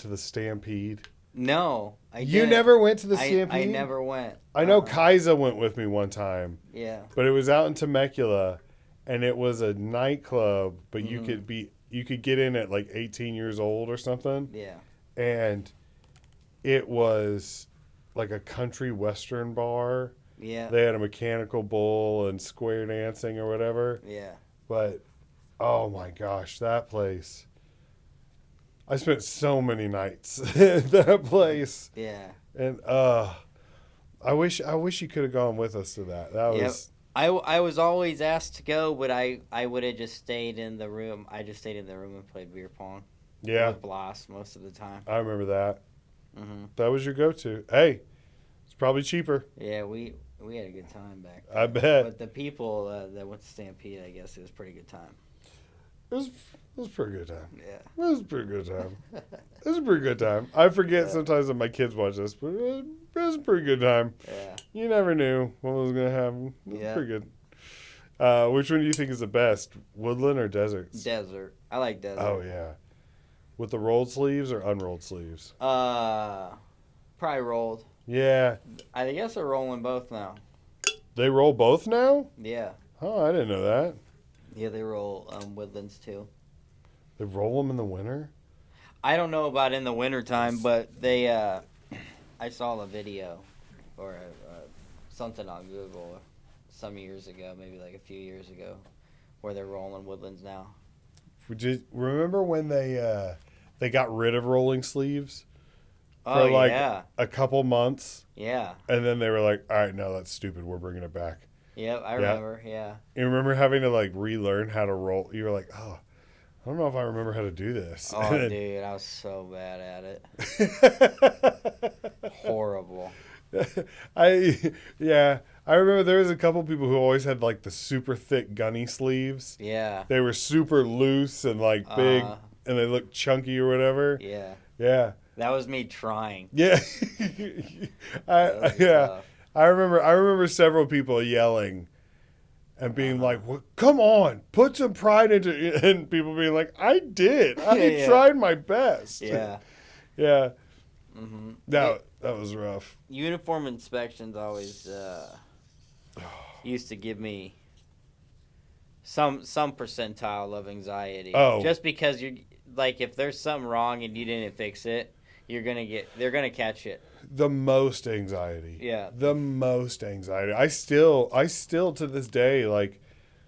the Stampede? No, I You didn't. never went to the Stampede? I never went. I know Kaisa went with me one time, Yeah. but it was out in Temecula, and it was a nightclub, but Mhm. you could get in at like 18 years old or something, Yeah. and it was like a country western bar. Yeah. They had a mechanical bull and square dancing or whatever, Yeah. but oh my gosh, that place. I spent so many nights at that place, Yeah. and I wish you could have gone with us to that. That Yep. was I was always asked to go, but I would have just stayed in the room. I just stayed in the room and played beer pong. yeah. With Bloss most of the time. I remember that. Hmm. That was your go-to. Hey, it's probably cheaper. Yeah, we had a good time back then. I bet But the people that went to Stampede, I guess it was a pretty good time. it was a pretty good time. Yeah. It was a pretty good time. It was a pretty good time. I forget Yeah. sometimes that my kids watch this, but it was a pretty good time. Yeah. You never knew what was gonna happen. It was Yeah. pretty good. Which one do you think is the best, woodland or deserts? Desert. I like desert. Oh yeah, with the rolled sleeves or unrolled sleeves? Probably rolled. Yeah, I guess they're rolling both now. they roll both now. Yeah. Oh, I didn't know that. Yeah, they roll woodlands too. They roll them in the winter. I don't know about in the wintertime, but they I saw a video or something on Google some years ago, maybe like a few years ago, where they're rolling woodlands now. Remember when they got rid of rolling sleeves Oh for like yeah, a couple months, yeah, and then they were like, "All right, no, that's stupid. We're bringing it back." yep. I remember. Yeah, You remember having to like relearn how to roll? You were like, "Oh, I don't know if I remember how to do this." Oh dude, I was so bad at it. Horrible. I remember there was a couple people who always had like the super thick gunny sleeves. Yeah. They were super loose and like big, and they looked chunky or whatever. Yeah. Yeah. That was me trying. Yeah. That was Yeah. tough. I remember several people yelling and being like, well, "Come on, put some pride into it," and people being like, "I did. I Yeah. tried my best." Yeah. Yeah. Mm-hmm. That was rough. Uniform inspections always used to give me some percentile of anxiety. Oh. Just because you're like, if there's something wrong and you didn't fix it, they're gonna catch it. The most anxiety. Yeah. The most anxiety. I still to this day like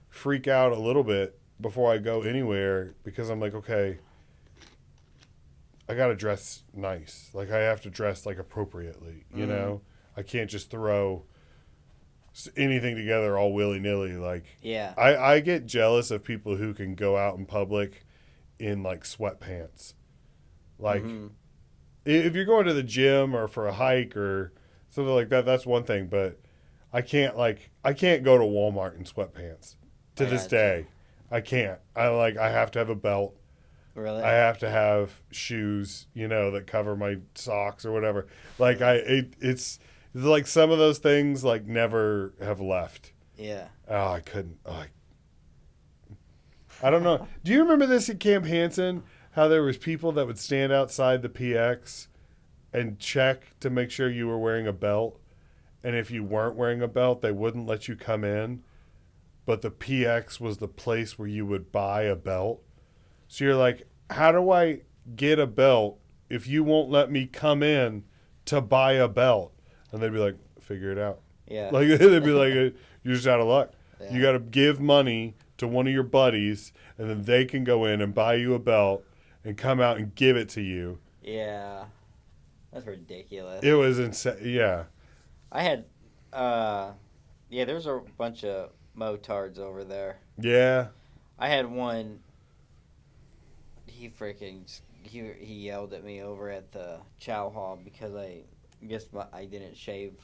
freak out a little bit before I go anywhere because I'm like, okay, I got to dress nice. Like I have to dress like appropriately, you know? I can't just throw anything together all willy-nilly like Yeah. I get jealous of people who can go out in public in like sweatpants. Like if you're going to the gym or for a hike or something like that, that's one thing. But I can't go to Walmart in sweatpants to this day. I can't. I have to have a belt. Really? I have to have shoes, that cover my socks or whatever. Like it's like some of those things like never have left. Yeah. Oh, I couldn't. I don't know. Do you remember this at Camp Hansen? How there was people that would stand outside the PX and check to make sure you were wearing a belt, and if you weren't wearing a belt, they wouldn't let you come in. But the PX was the place where you would buy a belt. So you're like, how do I get a belt if you won't let me come in to buy a belt. And they'd be like, figure it out. Yeah. Like, they'd be like, you're just out of luck. Yeah. You got to give money to one of your buddies, and then they can go in and buy you a belt and come out and give it to you. Yeah. That's ridiculous. It was insane. Yeah. I had, there's a bunch of motards over there. Yeah. I had one. He yelled at me over at the chow hall because I guess I didn't shave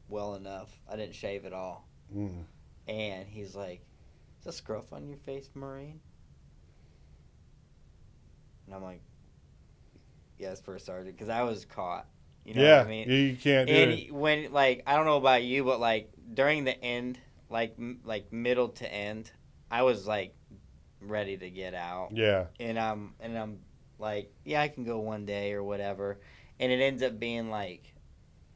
well enough. I didn't shave at all. Mm. And he's like, "Is a scruff on your face, Marine?" And I'm like, "Yes, First Sergeant," because I was caught. You know what I mean? You can't do And it. when, like, I don't know about you, but like during the end, like middle to end, I was like ready to get out. Yeah. And I'm like, yeah, I can go one day or whatever. And it ends up being like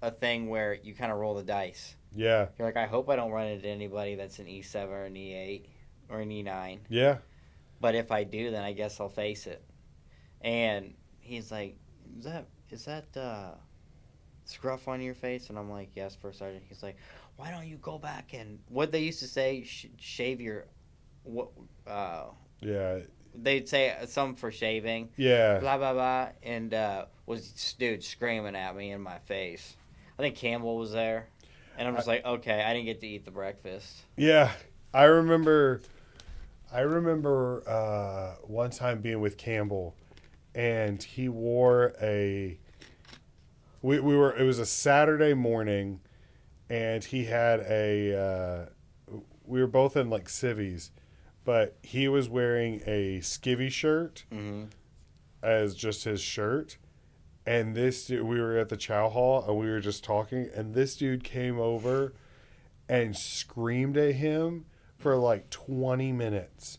a thing where you kind of roll the dice. Yeah. You're like, I hope I don't run into anybody that's an E7 or an E8 or an E9. Yeah. But if I do, then I guess I'll face it. And he's like, is that scruff on your face? And I'm like, yes, First Sergeant. He's like, why don't you go back and what they used to say, shave your Yeah. they'd say some for shaving. Yeah. Blah blah blah, and was dude screaming at me in my face. I think Campbell was there, and I'm just like, okay, I didn't get to eat the breakfast. Yeah. I remember one time being with Campbell, and he wore it was a Saturday morning, and he had we were both in like civvies, but he was wearing a skivvy shirt as just his shirt. And we were at the chow hall and we were just talking, and this dude came over and screamed at him for like 20 minutes.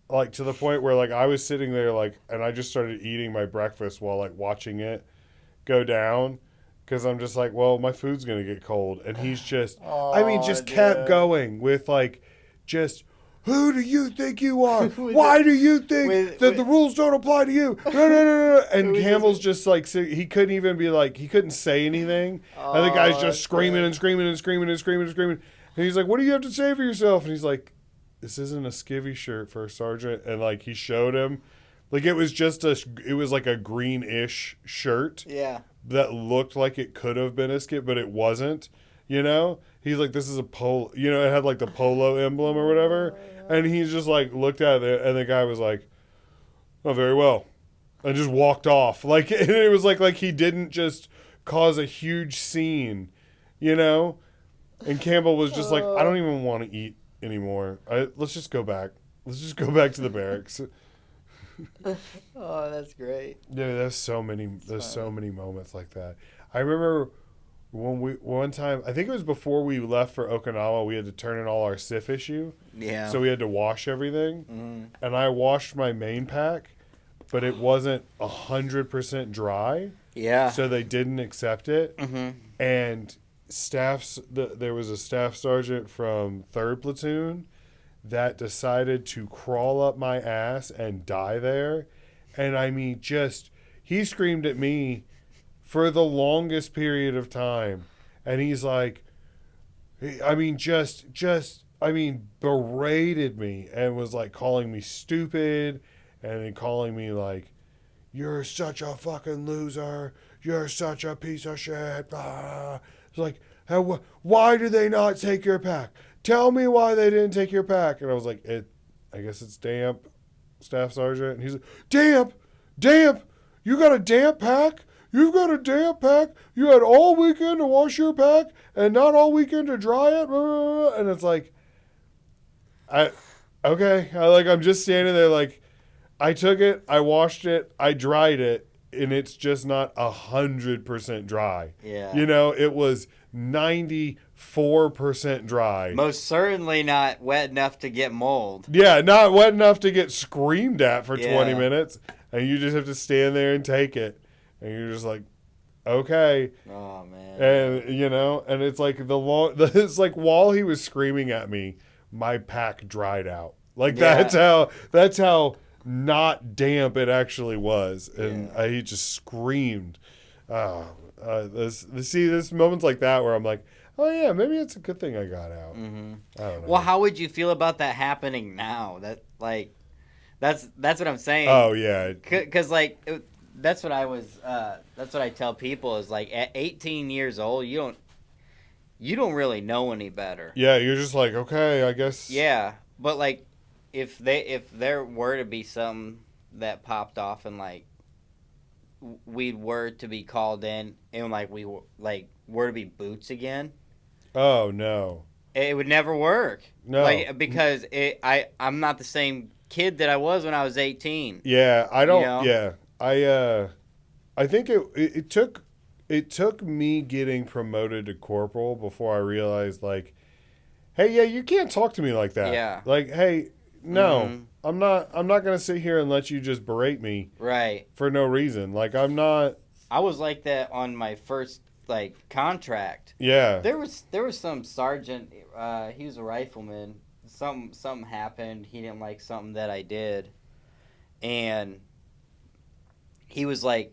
Like to the point where like I was sitting there like, and I just started eating my breakfast while like watching it go down. Because I'm just like, well, my food's going to get cold. And he's just, kept going with like, just, who do you think you are? Why do you think that the rules don't apply to you? No. And Campbell's just like, he couldn't even be like, he couldn't say anything. And the guy's just screaming and screaming and screaming and screaming and screaming. And he's like, what do you have to say for yourself? And he's like, this isn't a skivvy shirt, First Sergeant. And like, he showed him. Like, it was like a greenish shirt. Yeah. That looked like it could have been a skip, but it wasn't, you know? He's like, this is a polo, you know, it had like the polo emblem or whatever. And he just like looked at it, and the guy was like, oh, very well. And just walked off. Like, and it was like he didn't just cause a huge scene, you know? And Campbell was just like, I don't even want to eat anymore. Let's just go back. Let's just go back to the barracks. Oh, that's great. Yeah, there's so many moments like that. I remember one time, I think it was before we left for Okinawa, we had to turn in all our SIF issue. Yeah. So we had to wash everything. And I washed my main pack, but it wasn't 100% dry. Yeah. So they didn't accept it. And there was a staff sergeant from 3rd Platoon that decided to crawl up my ass and die there. And I mean, he screamed at me for the longest period of time. And he's like, berated me and was like calling me stupid and calling me like, you're such a fucking loser. You're such a piece of shit. Blah. It's like, why do they not take your pack? Tell me why they didn't take your pack. And I was like, I guess it's damp, Staff Sergeant. And he's like, damp. You got a damp pack? You've got a damp pack? You had all weekend to wash your pack and not all weekend to dry it? And it's like, I'm just standing there like, I took it, I washed it, I dried it, and it's just not 100% dry. Yeah. You know, it was 94% dry. Most certainly not wet enough to get mold. Yeah, not wet enough to get screamed at for 20 minutes. And you just have to stand there and take it. And you're just like, okay. Oh, man. And, you know, and it's like it's like while he was screaming at me, my pack dried out. Like that's how not damp it actually was. And he just screamed. There's moments like that where I'm like, oh yeah, maybe it's a good thing I got out. Mm-hmm. I don't Well, know. how would you feel about that happening now? That's what I'm saying. Oh yeah, Cause like that's what I was. That's what I tell people is like at 18 years old, you don't really know any better. yeah. You're just like, okay, I guess. Yeah, but like if there were to be something that popped off and like we were to be called in and like we were to be boots again, Oh no, it would never work. no. Like because I'm not the same kid that I was when I was 18. Yeah, I You don't. know? Yeah, I think it took me getting promoted to corporal before I realized like, hey, yeah, you can't talk to me like that. Yeah. Like, hey, no, Mm-hmm. I'm not gonna sit here and let you just berate me Right. for no reason. Like, I'm not. I was like that on my first like contract. Yeah, There was some sergeant. He was a rifleman. Something happened. He didn't like something that I did, and he was like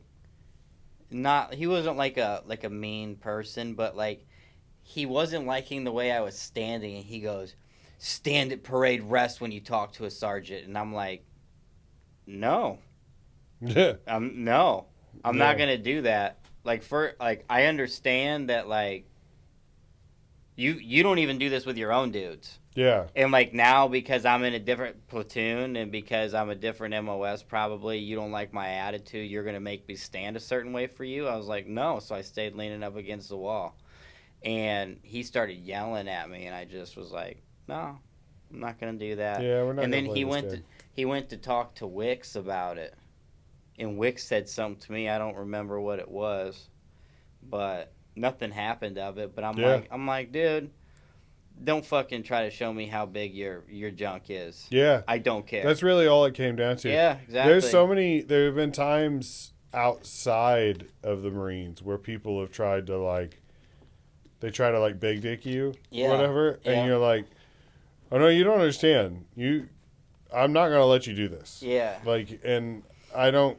not. He wasn't like a mean person, but like he wasn't liking the way I was standing. And he goes, "Stand at parade rest when you talk to a sergeant." And I'm like, "No, yeah, no, I'm not yeah, gonna do that." Like I understand that like you don't even do this with your own dudes. yeah, And like now because I'm in a different platoon and because I'm a different MOS probably you don't like my attitude, you're going to make me stand a certain way for you. I was like, "No." So I stayed leaning up against the wall. And he started yelling at me and I just was like, "No, I'm not going to do that." yeah. We're not And gonna then play this game. he went to talk to Wicks about it. And Wicks said something to me. I don't remember what it was, but nothing happened of it. But Yeah, I'm like, dude, don't fucking try to show me how big your junk is. yeah. I don't care. That's really all it came down to. Yeah, exactly. There have been times outside of the Marines where people have tried to like, they try to like big dick you or Yeah, whatever, and yeah, you're like, oh no, you don't understand. I'm not gonna let you do this. yeah. Like, and I don't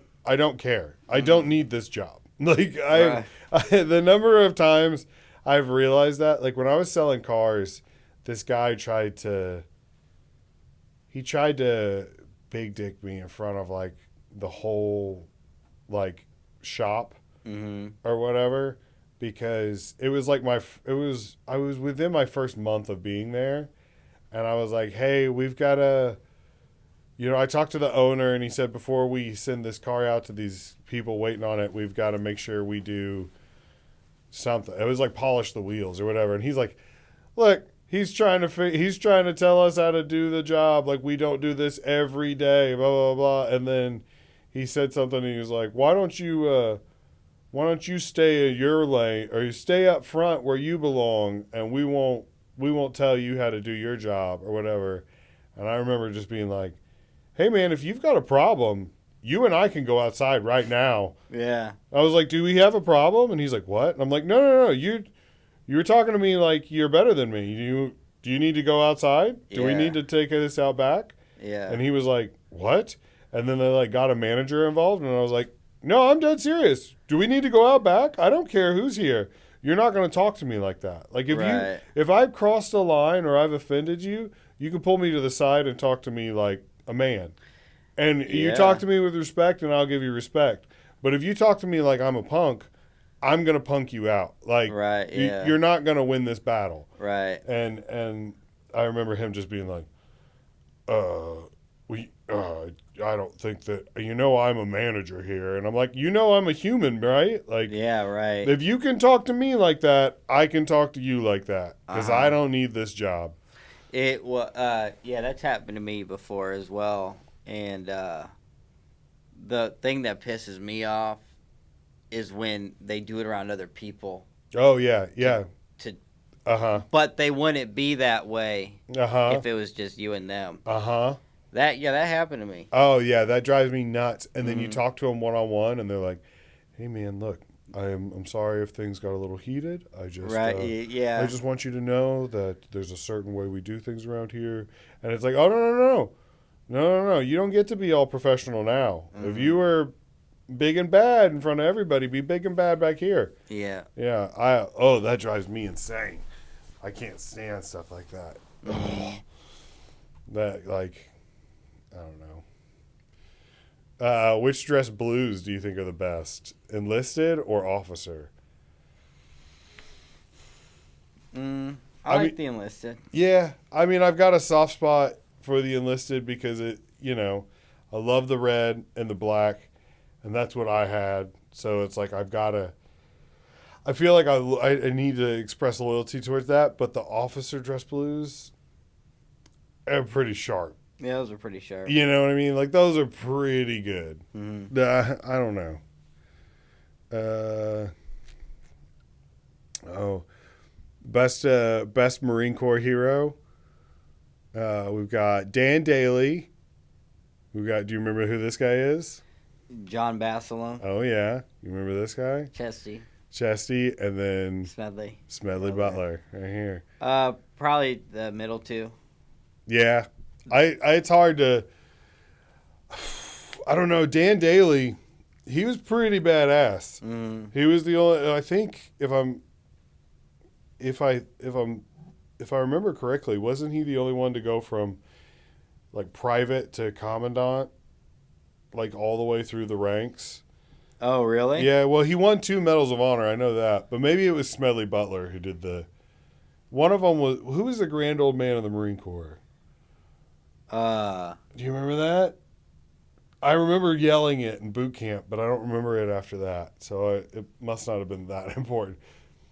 care. I don't need this job. Like, Right. the number of times I've realized that, like when I was selling cars, this guy tried to big dick me in front of like the whole like shop Mhm. or whatever because it was like I was within my first month of being there and I was like, "Hey, we've got to I talked to the owner and he said before we send this car out to these people waiting on it, we've got to make sure we do something." It was like polish the wheels or whatever and he's like, "Look, he's trying to tell us how to do the job. Like we don't do this every day, blah blah blah." And then he said something. And he was like, why don't you stay in your lane or you stay up front where you belong, and we won't tell you how to do your job or whatever." And I remember just being like, "Hey man, if you've got a problem, you and I can go outside right now." Yeah. I was like, "Do we have a problem?" And he's like, "What?" And I'm like, "No. You were talking to me like you're better than me. Do you need to go outside? Do we need Yeah. to take this out back?" Yeah. And he was like, "What?" And then they like got a manager involved, and I was like, "No, I'm dead serious. Do we need to go out back? I don't care who's here. You're not going to talk to me like that. Like Right. if I've crossed a line or I've offended you, you can pull me to the side and talk to me like a man. And you talk Yeah. to me with respect, and I'll give you respect. But if you talk to me like I'm a punk, I'm gonna punk you out. Like Right. Yeah. you're not gonna win this battle." Right. And I remember him just being like, we I don't think that I'm a manager here." And I'm like, I'm a human, right? Like Yeah. Right. if you can talk to me like that, I can talk to you like that because I Uh-huh. don't need this job. Yeah, that's happened to me before as well. And the thing that pisses me off is when they do it around other people. Oh yeah, yeah. To Uh-huh. But they wouldn't be that way Uh-huh. if it was just you and them. Uh-huh. That happened to me. Oh yeah, that drives me nuts. And then you Mhm. talk to them one on one, and they're like, "Hey man, look, I'm sorry if things got a little heated. Right? I Yeah. just want you to know that there's a certain way we do things around here." And it's like, "Oh no. You don't get to be all professional now. If Mhm. you were big and bad in front of everybody. Be big and bad back here. Yeah. Yeah, that drives me insane. I can't stand stuff like that. That like, I don't know. Which dress blues do you think are the best? Enlisted or officer? I like mean, the enlisted. yeah. I mean, I've got a soft spot for the enlisted because I love the red and the black, and that's what I had. So it's like I feel like I need to express loyalty towards that, but the officer dress blues are pretty sharp. Yeah, those are pretty sharp. You know what I mean? Like those are pretty good. Mm-hmm. I don't know. Oh, best Marine Corps hero. We've got Dan Daly. Do you remember who this guy is? John Basilone. Oh yeah, you remember this guy? Chesty, and then Smedley Butler right here. Probably the middle two. Yeah, it's hard to. I don't know. Dan Daly, he was pretty badass. Mm-hmm. He was the only. I think if I remember correctly, wasn't he the only one to go from like private to commandant, like all the way through the ranks? Oh, really? Yeah. Well, he won 2 medals of honor. I know that, but maybe it was Smedley Butler who did the. One of them was who was the grand old man of the Marine Corps? Do you remember that? I remember yelling it in boot camp, but I don't remember it after that. So it must not have been that important.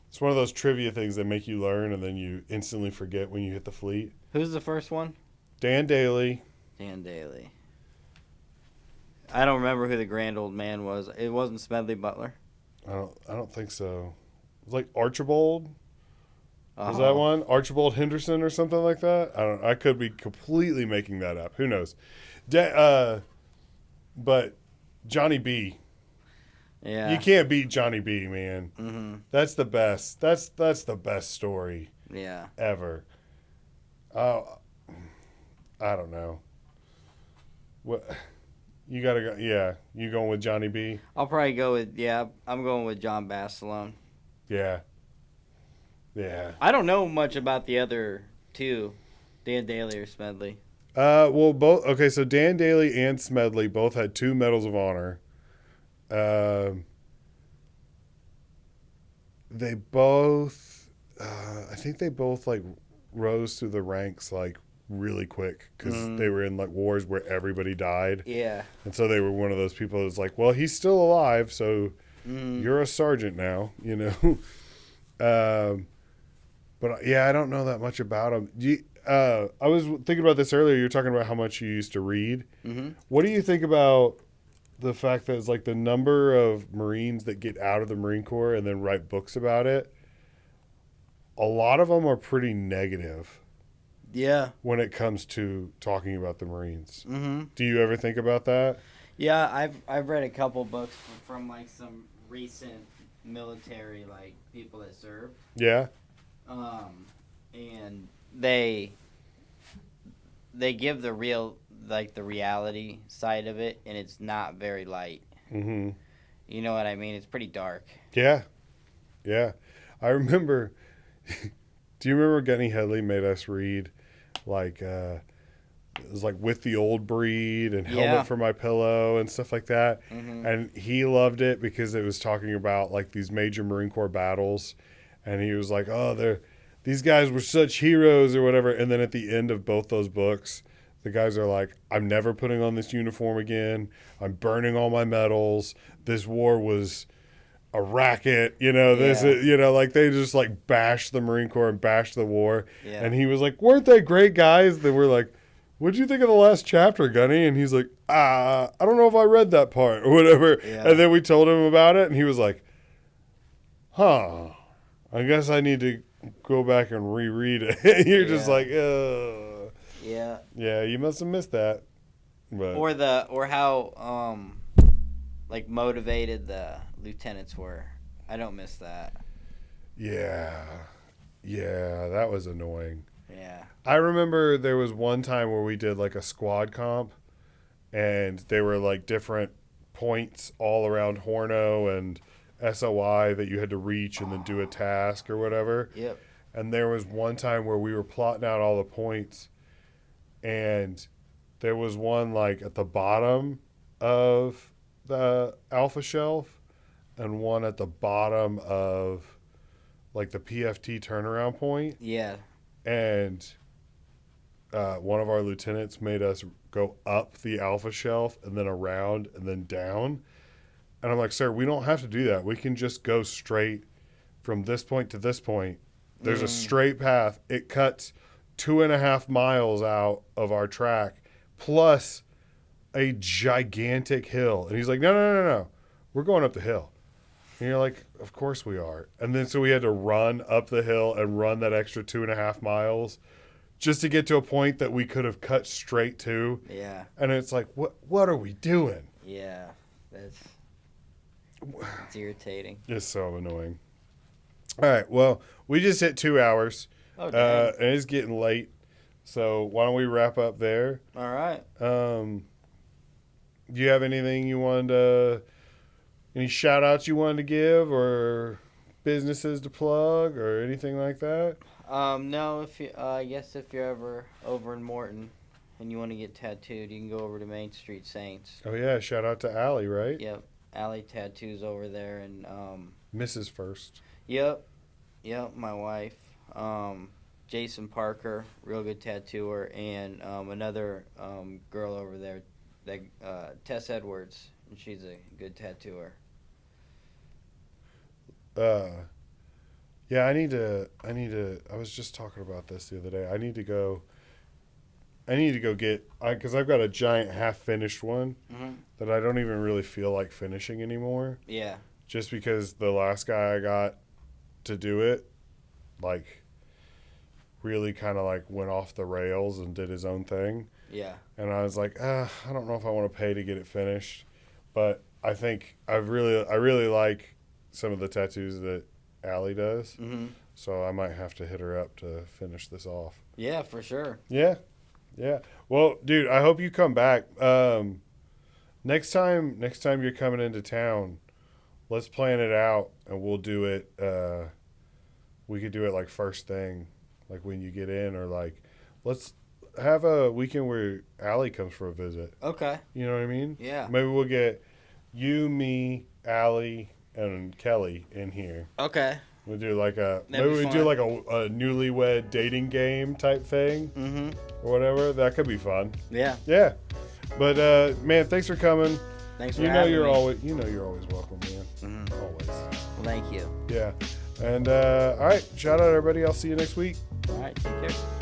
It's one of those trivia things that make you learn and then you instantly forget when you hit the fleet. Who's the first one? Dan Daly. Dan Daly. I don't remember who the grand old man was. It wasn't Smedley Butler. I don't think so. It was like Archibald. Was that one? Archibald Henderson or something like that? I could be completely making that up. Who knows? But Johnny B. Yeah. You can't beat Johnny B, man. Mm-hmm. That's the best. That's the best story Yeah. ever. I don't know. What you gotta go? Yeah, you going with Johnny B? I'll probably go with I'm going with John Basilone. Yeah. Yeah. I don't know much about the other two, Dan Daly or Smedley. Well, both. Okay, so Dan Daly and Smedley both had 2 medals of honor. They both, I think they both like rose through the ranks like really quick because they were in like wars where everybody died. Yeah. And so they were one of those people that's like, well, he's still alive, so you're a sergeant now, you know. But yeah, I don't know that much about him. I was thinking about this earlier. You're talking about how much you used to read. Mm-hmm. What do you think about the fact that it's like the number of Marines that get out of the Marine Corps and then write books about it? A lot of them are pretty negative. Yeah. When it comes to talking about the Marines. Mm-hmm. Do you ever think about that? Yeah, I've read a couple books from like some recent military like people that served. Yeah. And they give the real the reality side of it, and it's not very light. Mm-hmm. You know what I mean? It's pretty dark. Yeah. Yeah. I remember. Do you remember Gunny Headley made us read like it was like With the Old Breed and Helmet for My Pillow and stuff like that. Mm-hmm. And he loved it because it was talking about like these major Marine Corps battles, and he was like, "Oh, these guys were such heroes" or whatever. And then at the end of both those books, the guys are like, "I'm never putting on this uniform again. I'm burning all my medals. This war was a racket, you know, this, you know, like they just like bashed the Marine Corps and bashed the war." Yeah. And he was like, "Weren't they great guys?" They were like, "What'd you think of the last chapter, Gunny?" And he's like, I don't know if I read that part or whatever. Yeah. And then we told him about it, and he was like, "Huh, I guess I need to go back and reread it." You're just like, ugh. Yeah. Yeah, you must have missed that. But Or how like motivated the lieutenants were. I don't miss that. Yeah, that was annoying. Yeah. I remember there was one time where we did like a squad comp, and they were like different points all around Horno and SOI that you had to reach and then do a task or whatever. Yep. And there was one time where we were plotting out all the points, and there was one like at the bottom of the alpha shelf and one at the bottom of like the PFT turnaround point. Yeah. And one of our lieutenants made us go up the alpha shelf and then around and then down. And I'm like, sir, we don't have to do that. We can just go straight from this point to this point. There's a straight path. It cuts 2.5 miles out of our track plus a gigantic hill. And he's like, no. We're going up the hill. And you're like, of course we are. And then so we had to run up the hill and run that extra 2.5 miles just to get to a point that we could have cut straight to. Yeah. And it's like, what are we doing? Yeah. It's irritating. It's so annoying. All right. Well, we just hit 2 hours. Oh, dang. And it's getting late. So why don't we wrap up there? All right. Do you have anything you wanted to, any shout outs you wanted to give or businesses to plug or anything like that? No, if you, I guess if you're ever over in Morton and you want to get tattooed, you can go over to Main Street Saints. Oh yeah, shout out to Allie, right? Yep. Alley Tattoos over there, and Mrs. Fuerst. Yep, my wife. Jason Parker, real good tattooer, and another girl over there, that Tess Edwards, and she's a good tattooer. Yeah, I need to. I was just talking about this the other day. I need to go get, because I've got a giant half finished one that I don't even really feel like finishing anymore. Yeah. Just because the last guy I got to do it, like, really kind of like went off the rails and did his own thing. Yeah. And I was like, I don't know if I want to pay to get it finished, but I think I really like some of the tattoos that Allie does. Mm-hmm. So I might have to hit her up to finish this off. Yeah, for sure. Yeah. Well, dude, I hope you come back. Next time you're coming into town, let's plan it out and we'll do it. We could do it like first thing, like when you get in, or like let's have a weekend where Allie comes for a visit. Okay. You know what I mean? Yeah. Maybe we'll get you, me, Allie, and Kelly in here. Okay. We'll do like a newlywed dating game type thing, or whatever. That could be fun. Yeah. Yeah. But man, thanks for coming. Thanks for having me. You're always welcome, man. Always. Well, thank you. Yeah. And all right, shout out everybody. I'll see you next week. All right, take care.